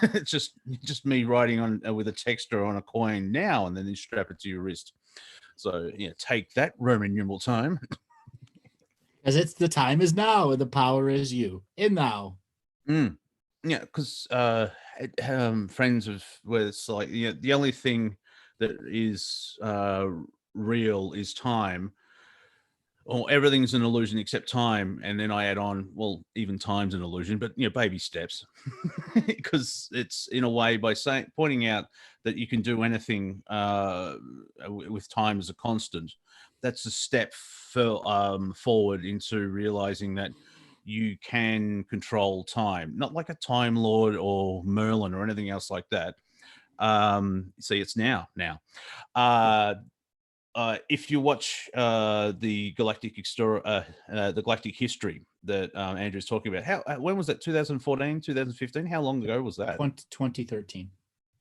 Speaker 8: It's just me writing on with a texter on a coin now, and then you strap it to your wrist. So yeah, take that, Roman numeral time.
Speaker 1: Because it's the time is now, and the power is you in now.
Speaker 8: Yeah, because friends of where it's like, the only thing that is real is time, or everything's an illusion except time. And then I add on, well, even time's an illusion, but baby steps, because it's in a way by pointing out that you can do anything with time as a constant. That's a step forward into realizing that you can control time, not like a Time Lord or Merlin or anything else like that. See, it's now. If you watch the Galactic history that Andrew's talking about, when was that? 2014, 2015? How long ago was that?
Speaker 1: 2013.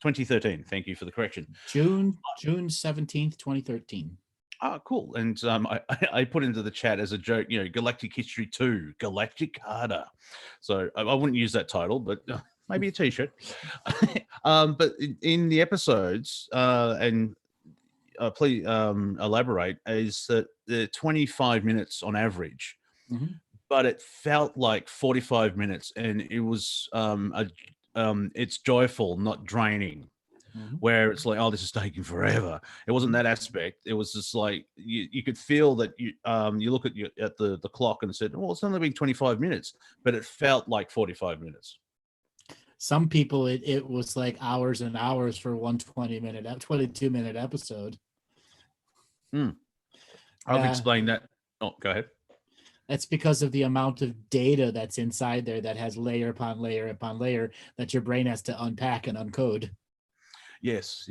Speaker 8: 2013. Thank you for the correction.
Speaker 1: June 17th, 2013.
Speaker 8: Oh, cool. And I put into the chat as a joke, Galactic History 2, Galactic Harder. So I wouldn't use that title, but maybe a t-shirt. But in the episodes, and please elaborate, is that they're 25 minutes on average, but it felt like 45 minutes, and it was it's joyful, not draining. Where it's like, oh, this is taking forever. It wasn't that aspect. It was just like you could feel that you look at the clock and said, well, it's only been 25 minutes, but it felt like 45 minutes.
Speaker 1: Some people, it was like hours and hours for one 22-minute episode.
Speaker 8: I've explained that. Oh, go ahead.
Speaker 1: That's because of the amount of data that's inside there that has layer upon layer upon layer that your brain has to unpack and uncode. Yes.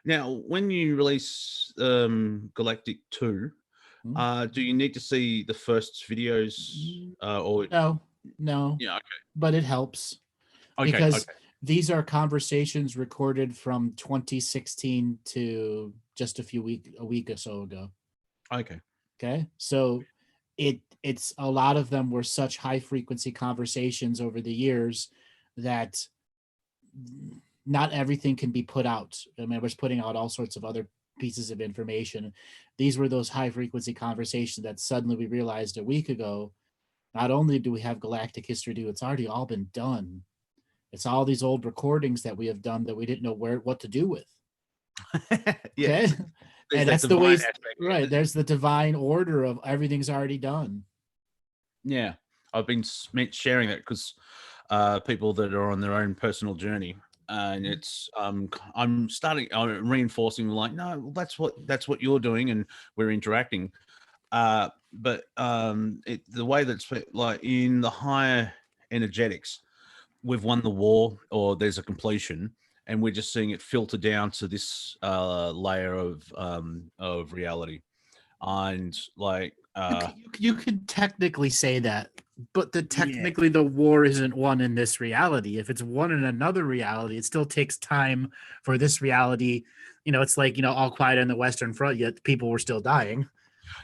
Speaker 8: Now, when you release Galactic 2, do you need to see the first videos? Or
Speaker 1: No.
Speaker 8: Yeah, okay.
Speaker 1: But it helps. Because these are conversations recorded from 2016 to just a week or so ago. Okay. So it's a lot of them were such high frequency conversations over the years that not everything can be put out. I mean, we're putting out all sorts of other pieces of information. These were those high frequency conversations that suddenly we realized a week ago, not only do we have Galactic History 2, it's already all been done. It's all these old recordings that we have done that we didn't know what to do with.
Speaker 8: Yeah.
Speaker 1: Okay. And that's the way, right? There's the divine order of everything's already done.
Speaker 8: Yeah. I've been sharing that because people that are on their own personal journey, and it's I'm reinforcing, like, no, that's what you're doing, and we're interacting. But the way that's like in the higher energetics, we've won the war, or there's a completion, and we're just seeing it filter down to this layer of reality. And like
Speaker 1: you can technically say that, but technically the war isn't won in this reality. If it's won in another reality, it still takes time for this reality. It's like, all quiet on the Western Front, yet people were still dying.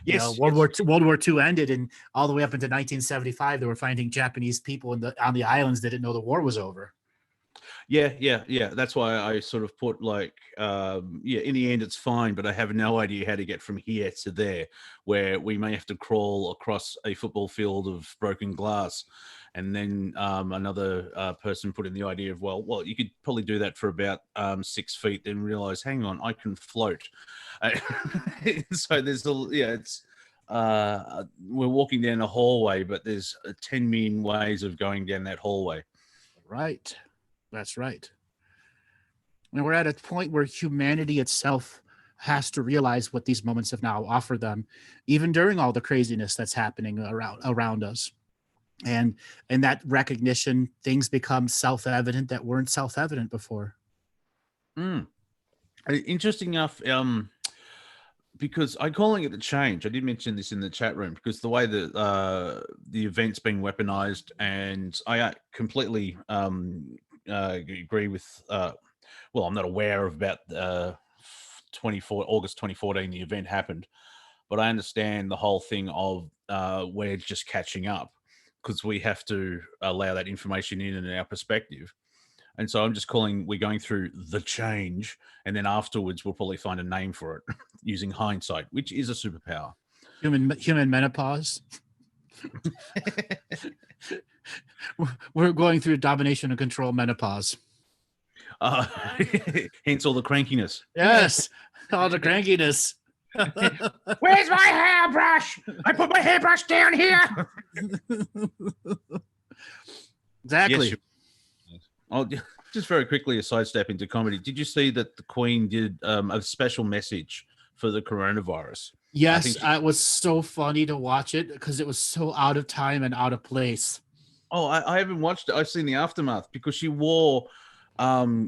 Speaker 8: Yes.
Speaker 1: World War II ended, and all the way up into 1975, they were finding Japanese people on the islands that didn't know the war was over.
Speaker 8: Yeah. That's why I sort of put like, in the end, it's fine, but I have no idea how to get from here to there, where we may have to crawl across a football field of broken glass. And then another person put in the idea of, well, you could probably do that for about 6 feet, then realize, hang on, I can float. So there's we're walking down a hallway, but there's 10 million ways of going down that hallway.
Speaker 1: Right. That's right. And we're at a point where humanity itself has to realize what these moments have now offered them, even during all the craziness that's happening around us. And in that recognition, things become self-evident that weren't self-evident before.
Speaker 8: Interesting enough, because I'm calling it the change. I did mention this in the chat room because the way that the event's been weaponized, and I completely agree with. Well, I'm not aware of about August 2014. The event happened, but I understand the whole thing of we're just catching up because we have to allow that information in our perspective. And so I'm just calling, we're going through the change, and then afterwards we'll probably find a name for it using hindsight, which is a superpower.
Speaker 1: Human menopause. We're going through domination and control menopause.
Speaker 8: Hence all the crankiness.
Speaker 1: Yes, all the crankiness.
Speaker 8: Where's my hairbrush? I put my hairbrush down here.
Speaker 1: Exactly.
Speaker 8: Yes, I'll just very quickly a sidestep into comedy. Did you see that the Queen did a special message for the coronavirus?
Speaker 1: Yes, it was so funny to watch it because it was so out of time and out of place.
Speaker 8: Oh, I haven't watched it. I've seen the aftermath because she wore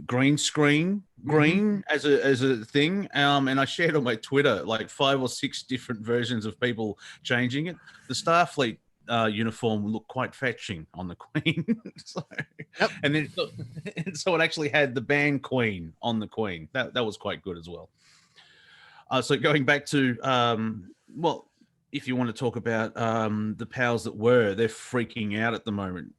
Speaker 8: green screen as a thing, and I shared on my Twitter like 5 or 6 different versions of people changing it. The Starfleet uniform looked quite fetching on the Queen.
Speaker 1: Yep.
Speaker 8: And then so it actually had the band Queen on the Queen. That was quite good as well. So going back to well, if you want to talk about the powers that were, they're freaking out at the moment.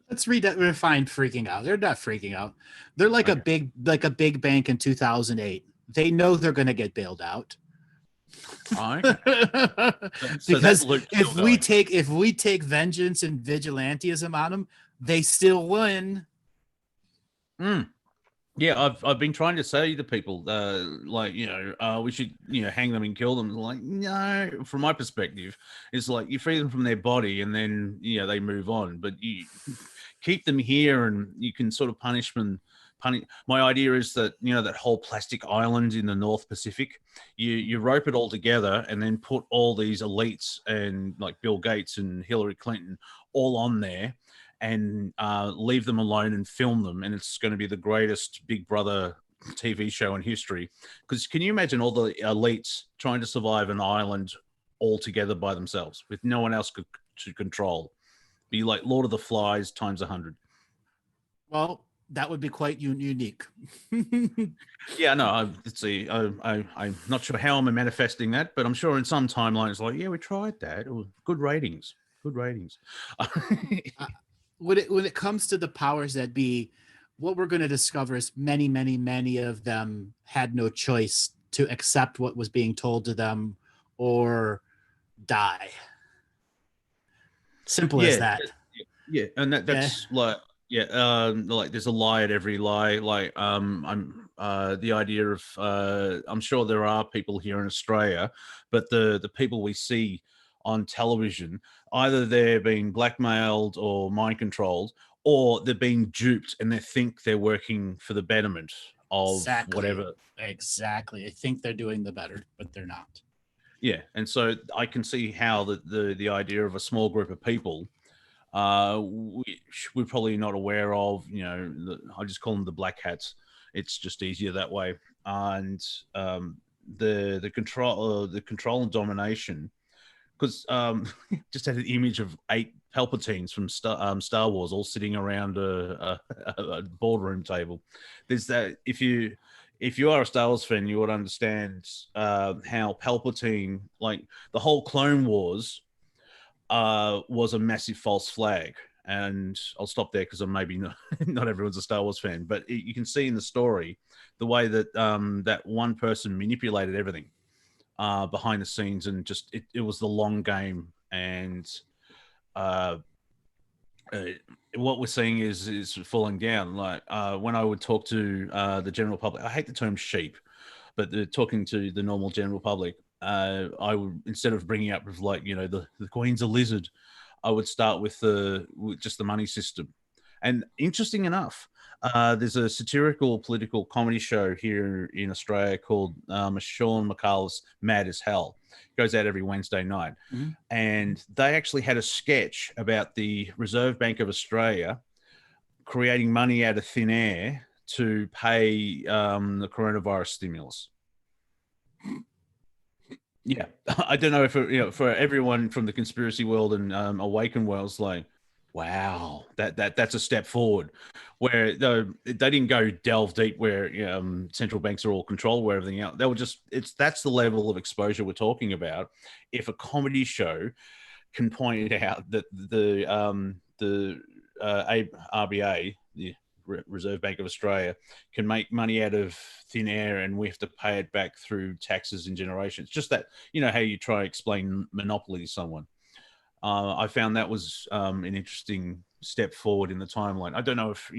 Speaker 1: Let's refine freaking out. They're not freaking out. They're like
Speaker 8: Okay.
Speaker 1: a big bank in 2008. They know they're going to get bailed out.
Speaker 8: All right.
Speaker 1: Because if we take vengeance and vigilantism on them, they still win.
Speaker 8: Yeah, I've been trying to say to people, like, we should, hang them and kill them. Like, no, from my perspective, it's like you free them from their body and then, they move on. But you keep them here and you can sort of punish them. My idea is that, that whole plastic island in the North Pacific, you rope it all together and then put all these elites and like Bill Gates and Hillary Clinton all on there. And leave them alone and film them, and it's going to be the greatest Big Brother TV show in history. Because can you imagine all the elites trying to survive an island all together by themselves with no one else to control? Be like Lord of the Flies times 100.
Speaker 1: Well, that would be quite unique.
Speaker 8: Yeah, no, let's see. I'm not sure how I'm manifesting that, but I'm sure in some timeline it's like, yeah, we tried that. It was good ratings. Good ratings.
Speaker 1: When it comes to the powers that be, what we're going to discover is many, many, many of them had no choice to accept what was being told to them or die. Simple as that.
Speaker 8: Yeah, and that's like there's a lie at every lie. Like I'm the idea of I'm sure there are people here in Australia, but the people we see on television, either they're being blackmailed or mind controlled, or they're being duped and they think they're working for the betterment of whatever.
Speaker 1: Exactly. I think they're doing the better, but they're not.
Speaker 8: Yeah. And so I can see how the idea of a small group of people, we're probably not aware of, I just call them the black hats. It's just easier that way. And the control and domination, because just had an image of 8 Palpatines from Star Wars all sitting around a boardroom table. There's that. If you are a Star Wars fan, you would understand how Palpatine, like the whole Clone Wars, was a massive false flag. And I'll stop there because I'm maybe not everyone's a Star Wars fan, but you can see in the story the way that that one person manipulated everything behind the scenes, and just it was the long game. And what we're seeing is falling down. Like when I would talk to the general public, I hate the term sheep, but talking to the normal general public, I would, instead of bringing up with like the Queen's a lizard, I would start with just the money system. And interesting enough, there's a satirical political comedy show here in Australia called Sean McCall's Mad as Hell. It goes out every Wednesday night.
Speaker 1: Mm-hmm.
Speaker 8: And they actually had a sketch about the Reserve Bank of Australia creating money out of thin air to pay the coronavirus stimulus. Yeah, I don't know if for everyone from the conspiracy world and awakened world's like, wow, that's a step forward. Where they didn't go delve deep where central banks are all controlled, where everything else. They were just that's the level of exposure we're talking about. If a comedy show can point out that the RBA, the Reserve Bank of Australia, can make money out of thin air and we have to pay it back through taxes in generations. Just that, how you try to explain monopoly to someone. I found that was an interesting step forward in the timeline. I don't know if,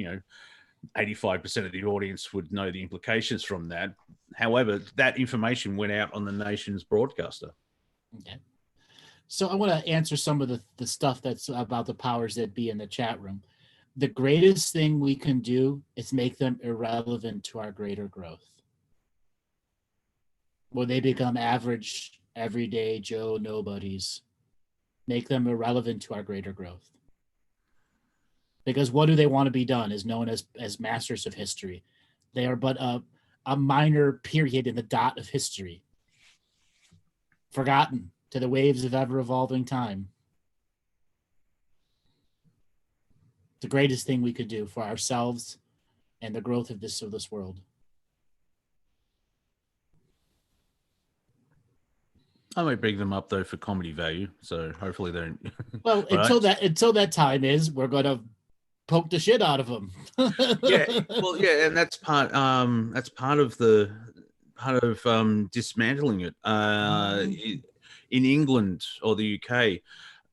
Speaker 8: 85% of the audience would know the implications from that. However, that information went out on the nation's broadcaster.
Speaker 1: Okay. So I want to answer some of the stuff that's about the powers that be in the chat room. The greatest thing we can do is make them irrelevant to our greater growth. When they become average, everyday Joe nobodies, make them irrelevant to our greater growth. Because what do they want to be done is known as masters of history. They are but a minor period in the dot of history. Forgotten to the waves of ever-evolving time. The greatest thing we could do for ourselves and the growth of this world.
Speaker 8: I might bring them up though for comedy value, so hopefully they don't.
Speaker 1: Well, until that time is, we're gonna poke the shit out of them.
Speaker 8: Yeah, well, yeah, and that's part of dismantling it. In England or the UK,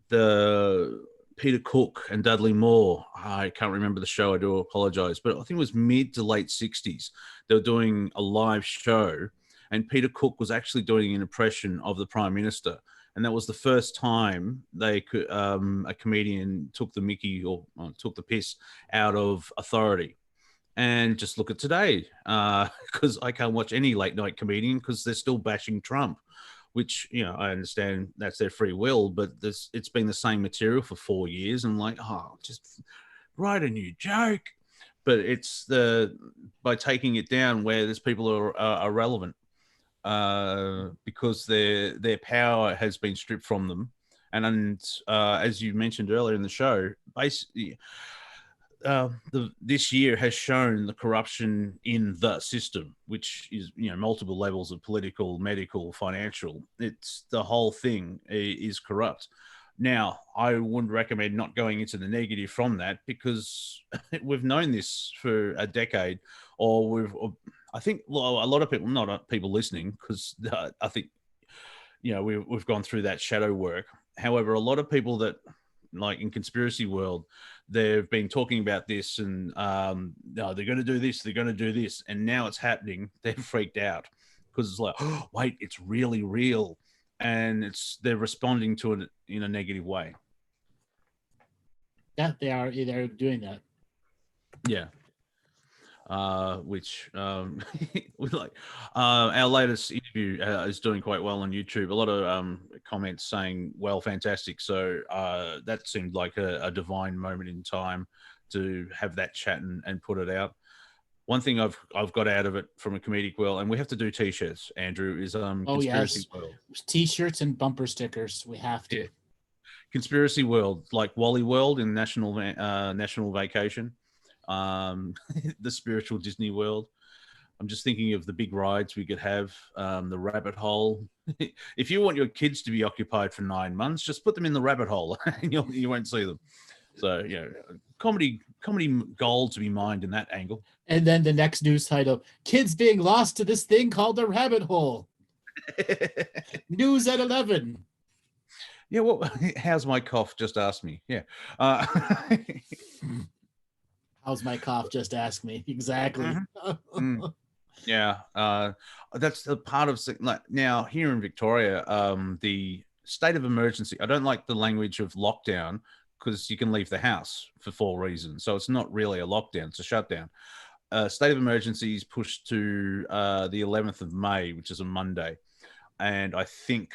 Speaker 8: the Peter Cook and Dudley Moore, I can't remember the show, I do apologize, but I think it was mid to late 60s. They were doing a live show, and Peter Cook was actually doing an impression of the Prime Minister. And that was the first time a comedian took the mickey or took the piss out of authority. And just look at today, because I can't watch any late night comedian because they're still bashing Trump, which, I understand that's their free will, but it's been the same material for 4 years. And like, just write a new joke. But it's by taking it down where there's people who are relevant, because their power has been stripped from them. And as you mentioned earlier in the show, basically, this year has shown the corruption in the system, which is multiple levels of political, medical, financial. It's the whole thing is corrupt. Now, I wouldn't recommend not going into the negative from that, because we've known this for a decade, I think a lot of people, not people listening, because I think we've gone through that shadow work. However, a lot of people that, like in conspiracy world, they've been talking about this and they're going to do this, they're going to do this, and now it's happening. They're freaked out because it's like, oh, wait, it's really real, and they're responding to it in a negative way.
Speaker 1: Yeah, they're doing that.
Speaker 8: Yeah. Which like our latest interview is doing quite well on YouTube. A lot of comments saying, well, fantastic. So that seemed like a divine moment in time to have that chat and put it out. One thing I've got out of it from a comedic world, and we have to do t-shirts, Andrew, is Conspiracy World. T-shirts
Speaker 1: and bumper stickers. We have to.
Speaker 8: Yeah. Conspiracy World, like Wally World in National Vacation. The spiritual Disney World. I'm just thinking of the big rides we could have, the rabbit hole. If you want your kids to be occupied for 9 months, just put them in the rabbit hole and you won't see them. So, comedy gold to be mined in that angle.
Speaker 1: And then the next news title, kids being lost to this thing called the rabbit hole. News at 11.
Speaker 8: Yeah, well, how's my cough? Just ask me. Yeah.
Speaker 1: How's my cough? Just ask me. Exactly.
Speaker 8: Yeah. That's the part of, like, now here in Victoria, the state of emergency, I don't like the language of lockdown, because you can leave the house for 4 reasons. So it's not really a lockdown; it's a shutdown. State of emergency is pushed to the 11th of May, which is a Monday, and I think.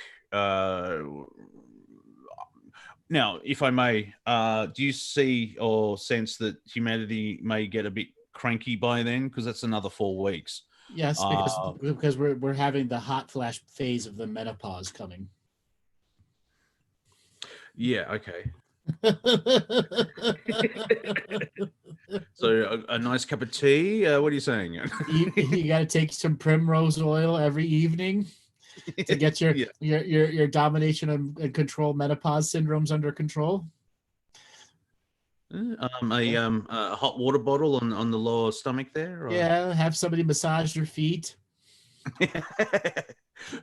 Speaker 8: Now, if I may, do you see or sense that humanity may get a bit cranky by then? Because that's another 4 weeks.
Speaker 1: Yes, because we're having the hot flash phase of the menopause coming.
Speaker 8: Yeah. Okay. So a nice cup of tea. What are you saying?
Speaker 1: you got to take some primrose oil every evening to get your domination and control menopause syndromes under control.
Speaker 8: A hot water bottle on the lower stomach there. Or?
Speaker 1: Yeah, have somebody massage your feet.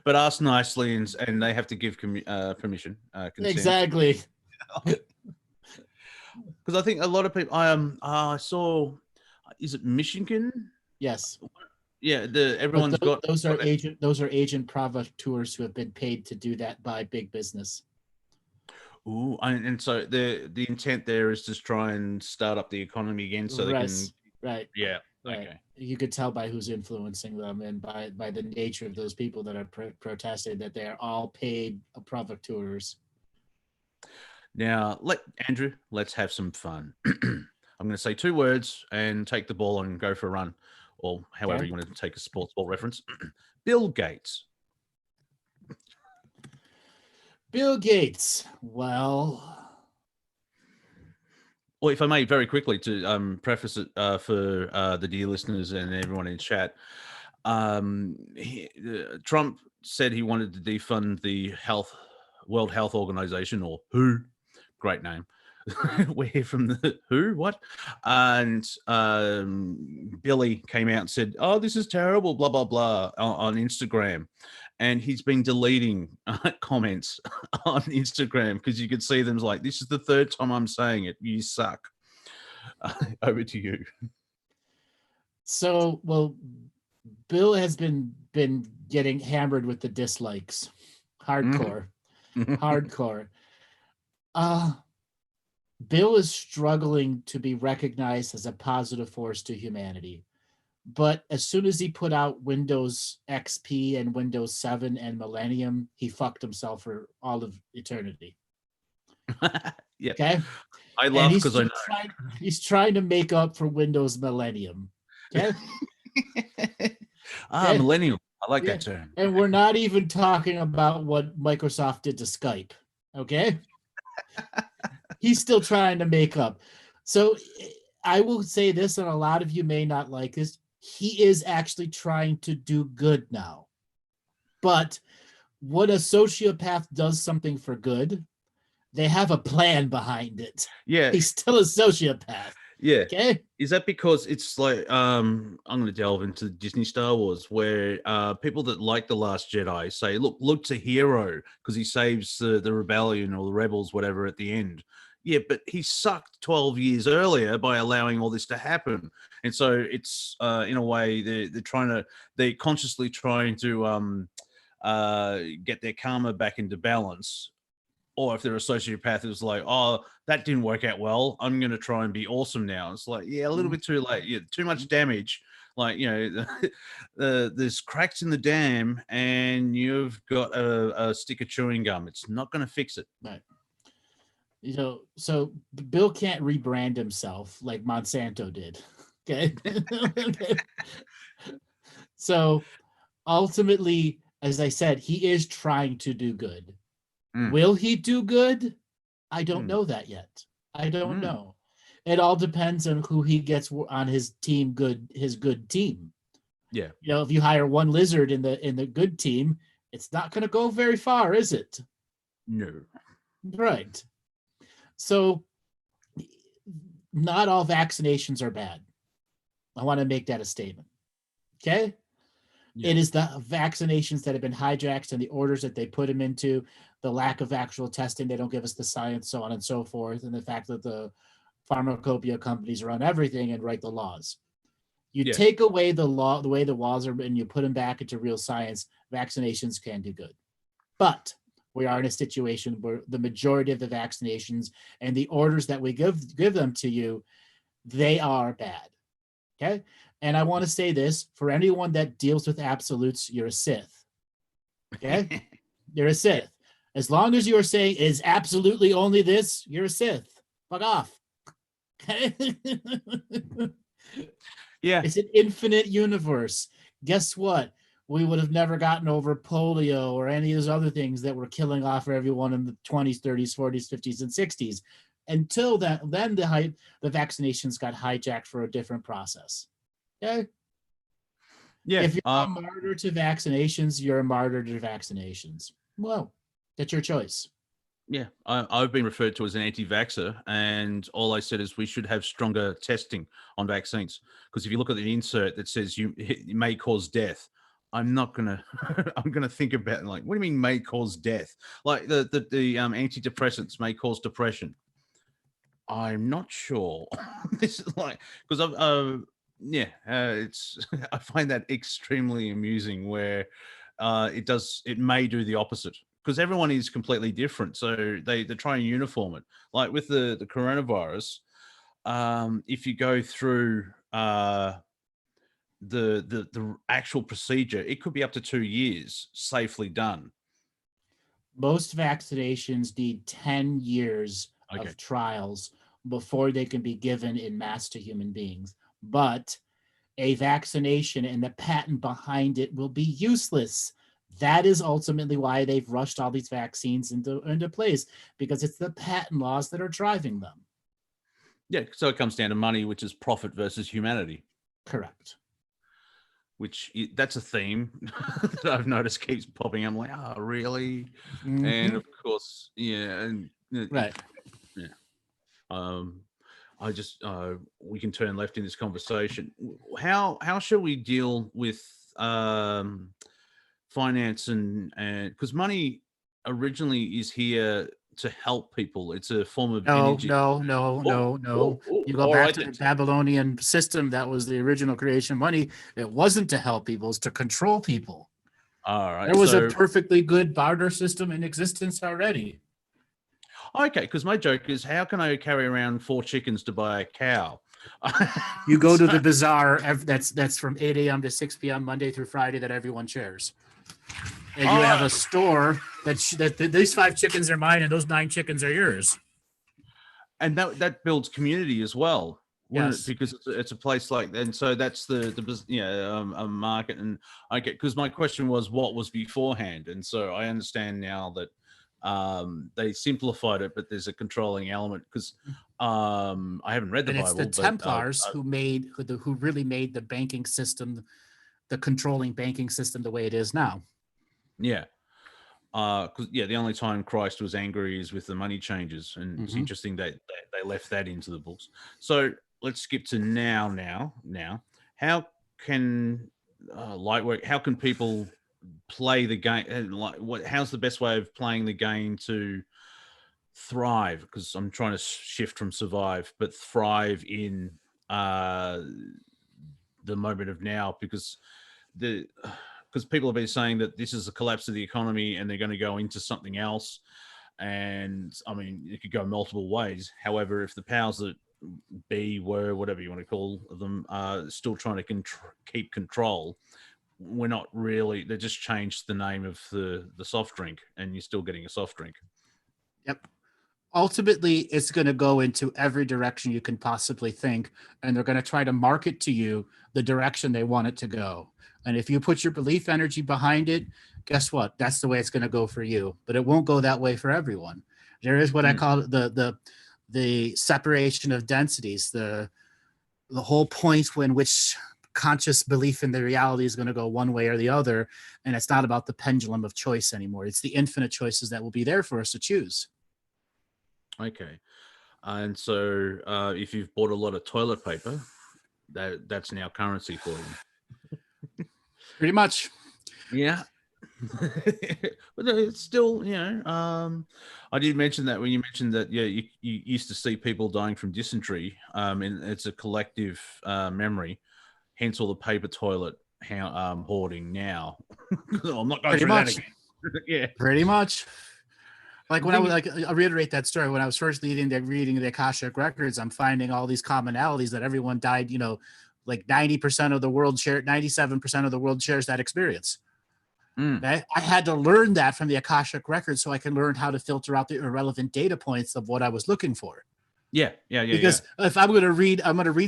Speaker 8: But ask nicely, and they have to give permission. Consent.
Speaker 1: Exactly.
Speaker 8: Because I think a lot of people. I saw. Is it Michigan?
Speaker 1: Yes.
Speaker 8: Yeah. Everyone's got
Speaker 1: those are agent provocateurs who have been paid to do that by big business.
Speaker 8: Ooh, and so the intent there is to try and start up the economy again, so they can.
Speaker 1: Right.
Speaker 8: Yeah.
Speaker 1: Right.
Speaker 8: Okay.
Speaker 1: You could tell by who's influencing them and by the nature of those people that are protesting that they are all paid provocateurs.
Speaker 8: Now, Andrew, let's have some fun. I'm going to say 2 words and take the ball and go for a run, or however you want to take a sports ball reference. Bill Gates.
Speaker 1: Bill Gates. Well,
Speaker 8: if I may, very quickly to preface it for the dear listeners and everyone in chat, Trump said he wanted to defund the World Health Organization, or WHO. Great name. We're here from the WHO. What? And Billy came out and said, "Oh, this is terrible." Blah blah blah on Instagram, and he's been deleting comments on Instagram because you could see them like, "This is the 3rd time I'm saying it. You suck." Over to you.
Speaker 1: So, well, Bill has been getting hammered with the dislikes, hardcore. Bill is struggling to be recognized as a positive force to humanity. But as soon as he put out Windows XP and Windows 7 and Millennium, he fucked himself for all of eternity.
Speaker 8: Yeah.
Speaker 1: Okay.
Speaker 8: I love because I know
Speaker 1: he's trying to make up for Windows Millennium. Okay.
Speaker 8: Millennium. I like that term.
Speaker 1: And we're not even talking about what Microsoft did to Skype. Okay. He's still trying to make up. So I will say this, and a lot of you may not like this. He is actually trying to do good now. But when a sociopath does something for good, they have a plan behind it.
Speaker 8: Yeah.
Speaker 1: He's still a sociopath.
Speaker 8: Yeah.
Speaker 1: Okay.
Speaker 8: Is that because it's like I'm going to delve into Disney Star Wars, where people that like The Last Jedi say, look, Luke's a hero because he saves the rebellion or the rebels, whatever, at the end. Yeah, but he sucked 12 years earlier by allowing all this to happen. And so it's in a way they're consciously trying to get their karma back into balance. Or if they're a sociopath who's like, oh, that didn't work out well, I'm going to try and be awesome now. It's like, yeah, a little bit too late. Yeah, too much damage. Like, there's cracks in the dam and you've got a stick of chewing gum. It's not going to fix it.
Speaker 1: Right. So Bill can't rebrand himself like Monsanto did. Okay. So ultimately, as I said, he is trying to do good. Will he do good? I don't know that yet. I don't know. It all depends on who he gets on his team. His good team.
Speaker 8: Yeah.
Speaker 1: If you hire one lizard in the good team, it's not going to go very far, is it?
Speaker 8: No. Right.
Speaker 1: So not all vaccinations are bad. I want to make that a statement. Okay. Yeah. It is the vaccinations that have been hijacked and the orders that they put them into, the lack of actual testing, they don't give us the science, so on and so forth, and the fact that the pharmacopoeia companies run everything and write the laws. You take away the law, the way the laws are, and you put them back into real science, vaccinations can do good. But we are in a situation where the majority of the vaccinations and the orders that we give them to you, they are bad. Okay. And I want to say this for anyone that deals with absolutes, you're a Sith. Okay. You're a Sith. As long as you're saying is absolutely only this, you're a Sith. Fuck off. Okay.
Speaker 8: Yeah.
Speaker 1: It's an infinite universe. Guess what? We would have never gotten over polio or any of those other things that were killing off everyone in the 20s, 30s, 40s, 50s, and 60s. Until then the vaccinations got hijacked for a different process. Okay.
Speaker 8: Yeah.
Speaker 1: If you're a martyr to vaccinations, you're a martyr to vaccinations. Well, that's your choice.
Speaker 8: Yeah, I've been referred to as an anti-vaxxer, and all I said is we should have stronger testing on vaccines. Because if you look at the insert that says it may cause death, I'm not gonna. I'm gonna think about it like, what do you mean may cause death? Like the antidepressants may cause depression. I'm not sure. This is like, because it's I find that extremely amusing where it may do the opposite, because everyone is completely different, so they try and uniform it. Like with the coronavirus, if you go through the actual procedure, it could be up to 2 years safely done.
Speaker 1: Most vaccinations need 10 years of trials before they can be given in mass to human beings. But a vaccination and the patent behind it will be useless. That is ultimately why they've rushed all these vaccines into place, because it's the patent laws that are driving them.
Speaker 8: Yeah, so it comes down to money, which is profit versus humanity.
Speaker 1: Correct.
Speaker 8: That's a theme that I've noticed keeps popping up. I'm like, oh, really? Mm-hmm. And of course, yeah, and
Speaker 1: right,
Speaker 8: yeah. We can turn left in this conversation. How should we deal with finance and because money originally is here to help people? It's a form of energy.
Speaker 1: No. You go back to the Babylonian system. That was the original creation of money. It wasn't to help people, it's to control people.
Speaker 8: All right.
Speaker 1: There was a perfectly good barter system in existence already.
Speaker 8: Okay, because my joke is, how can I carry around 4 chickens to buy a cow?
Speaker 1: You go to the bazaar. That's from 8 a.m. to 6 p.m. Monday through Friday that everyone shares. And you have a store that these 5 chickens are mine and those 9 chickens are yours.
Speaker 8: And that builds community as well.
Speaker 1: Yes,
Speaker 8: because it's a place like that. And so that's a market. And because my question was what was beforehand, and so I understand now that they simplified it, but there's a controlling element, because I haven't read the Bible.
Speaker 1: It's the Templars who really made the banking system, the controlling banking system, the way it is now.
Speaker 8: Yeah. Because the only time Christ was angry is with the money changers, and it's interesting that they left that into the books. So let's skip to now. How can Lightwork? How can people play the game? How's the best way of playing the game to thrive? Because I'm trying to shift from survive, but thrive in the moment of now, because people have been saying that this is a collapse of the economy and they're going to go into something else. And I mean, it could go multiple ways. However, if the powers that be, were, whatever you want to call them, still trying to keep control, we're not really, they just changed the name of the soft drink and you're still getting a soft drink.
Speaker 1: Yep. Ultimately, it's going to go into every direction you can possibly think, and they're going to try to market to you the direction they want it to go. And if you put your belief energy behind it, guess what? That's the way it's going to go for you. But it won't go that way for everyone. There is what I call the separation of densities, the whole point in which conscious belief in the reality is going to go one way or the other. And it's not about the pendulum of choice anymore. It's the infinite choices that will be there for us to choose.
Speaker 8: Okay. And so if you've bought a lot of toilet paper, that's now currency for you.
Speaker 1: Pretty much.
Speaker 8: Yeah. But it's still, I did mention that when you mentioned that, you used to see people dying from dysentery, and it's a collective memory, hence all the paper toilet hoarding now. I'm not going through that again. Yeah.
Speaker 1: Pretty much. Like when I was I'll reiterate that story. When I was first reading the Akashic Records, I'm finding all these commonalities that everyone died, like 90% of the world share, 97% of the world shares that experience. Okay? I had to learn that from the Akashic Records so I can learn how to filter out the irrelevant data points of what I was looking for.
Speaker 8: Yeah.
Speaker 1: Because if I'm going to read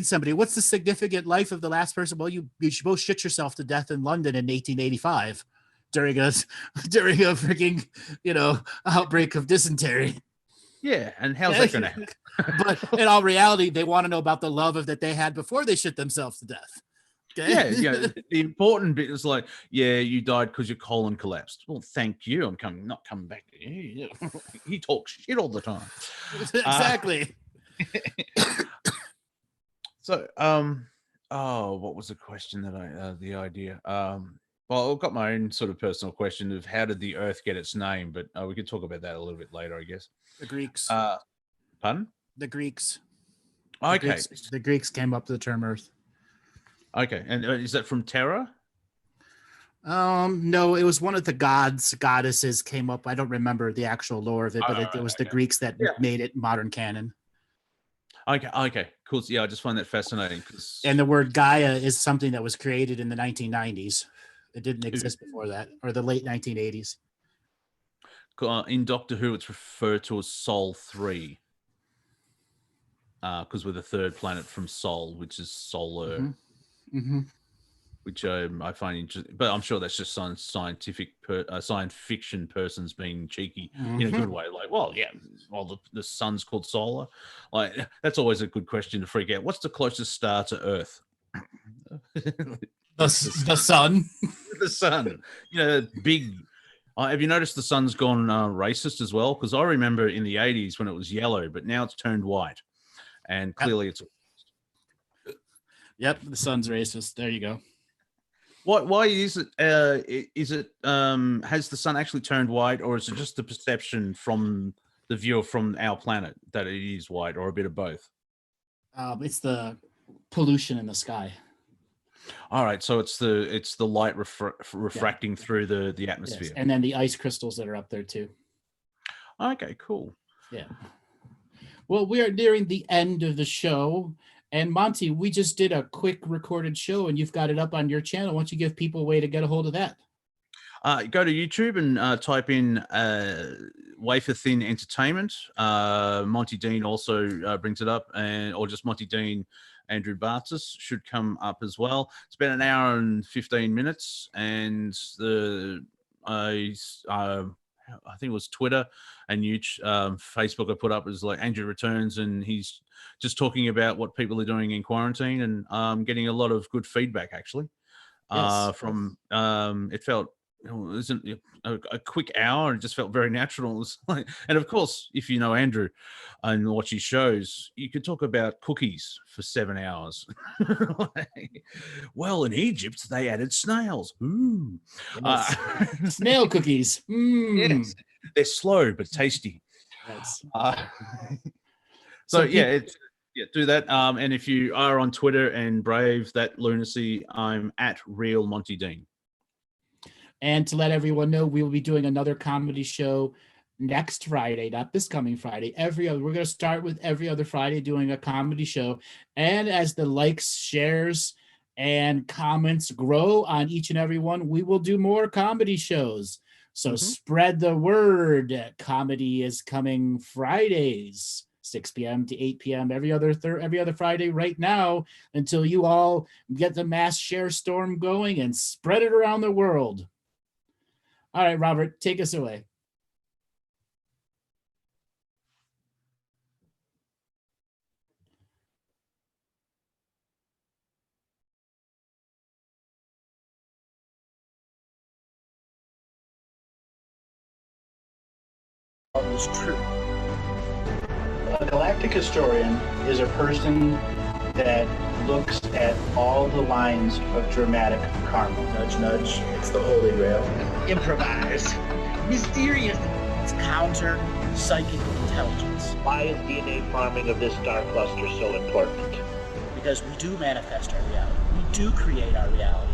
Speaker 1: somebody, what's the significant life of the last person? Well, you both shit yourself to death in London in 1885 during a freaking, outbreak of dysentery.
Speaker 8: Yeah, and how's that going to happen?
Speaker 1: But in all reality, they want to know about the love that they had before they shit themselves to death. Okay?
Speaker 8: Yeah. The important bit is like, yeah, you died because your colon collapsed. Well, thank you. I'm not coming back to you. He talks shit all the time.
Speaker 1: Exactly.
Speaker 8: So, what was the question that the idea? Well, I've got my own sort of personal question of how did the Earth get its name, but we could talk about that a little bit later, I guess.
Speaker 1: The Greeks.
Speaker 8: Pardon?
Speaker 1: The Greeks.
Speaker 8: Okay.
Speaker 1: The Greeks came up with the term Earth.
Speaker 8: Okay, and is that from Terra?
Speaker 1: No, it was one of the goddesses came up. I don't remember the actual lore of it, but it was the Greeks that made it modern canon.
Speaker 8: Okay, cool. Yeah, I just find that fascinating.
Speaker 1: And the word Gaia is something that was created in the 1990s. It didn't exist before that, or the late 1980s.
Speaker 8: In Doctor Who, it's referred to as Sol 3. Because we're the third planet from Sol, which is solar. Which I find interesting, but I'm sure that's just science fiction persons being cheeky in a good way. Like, well, yeah, the sun's called solar. Like, that's always a good question to freak out. What's the closest star to Earth?
Speaker 1: The sun.
Speaker 8: The sun. Big. Have you noticed the sun's gone racist as well? Because I remember in the 80s when it was yellow, but now it's turned white, and clearly it's.
Speaker 1: Yep, the sun's racist. There you go.
Speaker 8: Why is it? Has the sun actually turned white, or is it just the perception from the viewer from our planet that it is white, or a bit of both?
Speaker 1: It's the pollution in the sky.
Speaker 8: All right, so it's the light refracting through the atmosphere,
Speaker 1: yes. And then the ice crystals that are up there too.
Speaker 8: Okay, cool.
Speaker 1: Yeah. Well, we are nearing the end of the show. And Monty, we just did a quick recorded show and you've got it up on your channel. Why don't you give people a way to get a hold of that?
Speaker 8: Go to YouTube and type in Wafer Thin Entertainment. Monty Dean also brings it up, or just Monty Dean, Andrew Bartzis should come up as well. It's about an hour and 15 minutes. And I think it was Twitter and Facebook I put up as like Andrew Returns, and he's just talking about what people are doing in quarantine, and getting a lot of good feedback actually. Yes. It felt, it wasn't a quick hour, and it just felt very natural. It was like, and of course, if you know Andrew and watch his shows, you could talk about cookies for 7 hours. Well, in Egypt, they added snails. Ooh.
Speaker 1: Snail cookies.
Speaker 8: Yes. They're slow but tasty.
Speaker 1: Yes.
Speaker 8: Do that. And if you are on Twitter and brave that lunacy, I'm at Real Monty Dean.
Speaker 1: And to let everyone know, we will be doing another comedy show next Friday, not this coming Friday. We're going to start with every other Friday doing a comedy show. And as the likes, shares, and comments grow on each and every one, we will do more comedy shows. So spread the word. Comedy is coming Fridays, 6 p.m. to 8 p.m. every other Friday right now, until you all get the mass share storm going and spread it around the world. All right, Robert, take us away.
Speaker 9: Is true. A galactic historian is a person that looks at all the lines of dramatic karma. Nudge, nudge, it's the Holy Grail.
Speaker 10: Improvise. Mysterious. It's counter psychic intelligence.
Speaker 9: Why is DNA farming of this star cluster so important?
Speaker 10: Because we do manifest our reality. We do create our reality.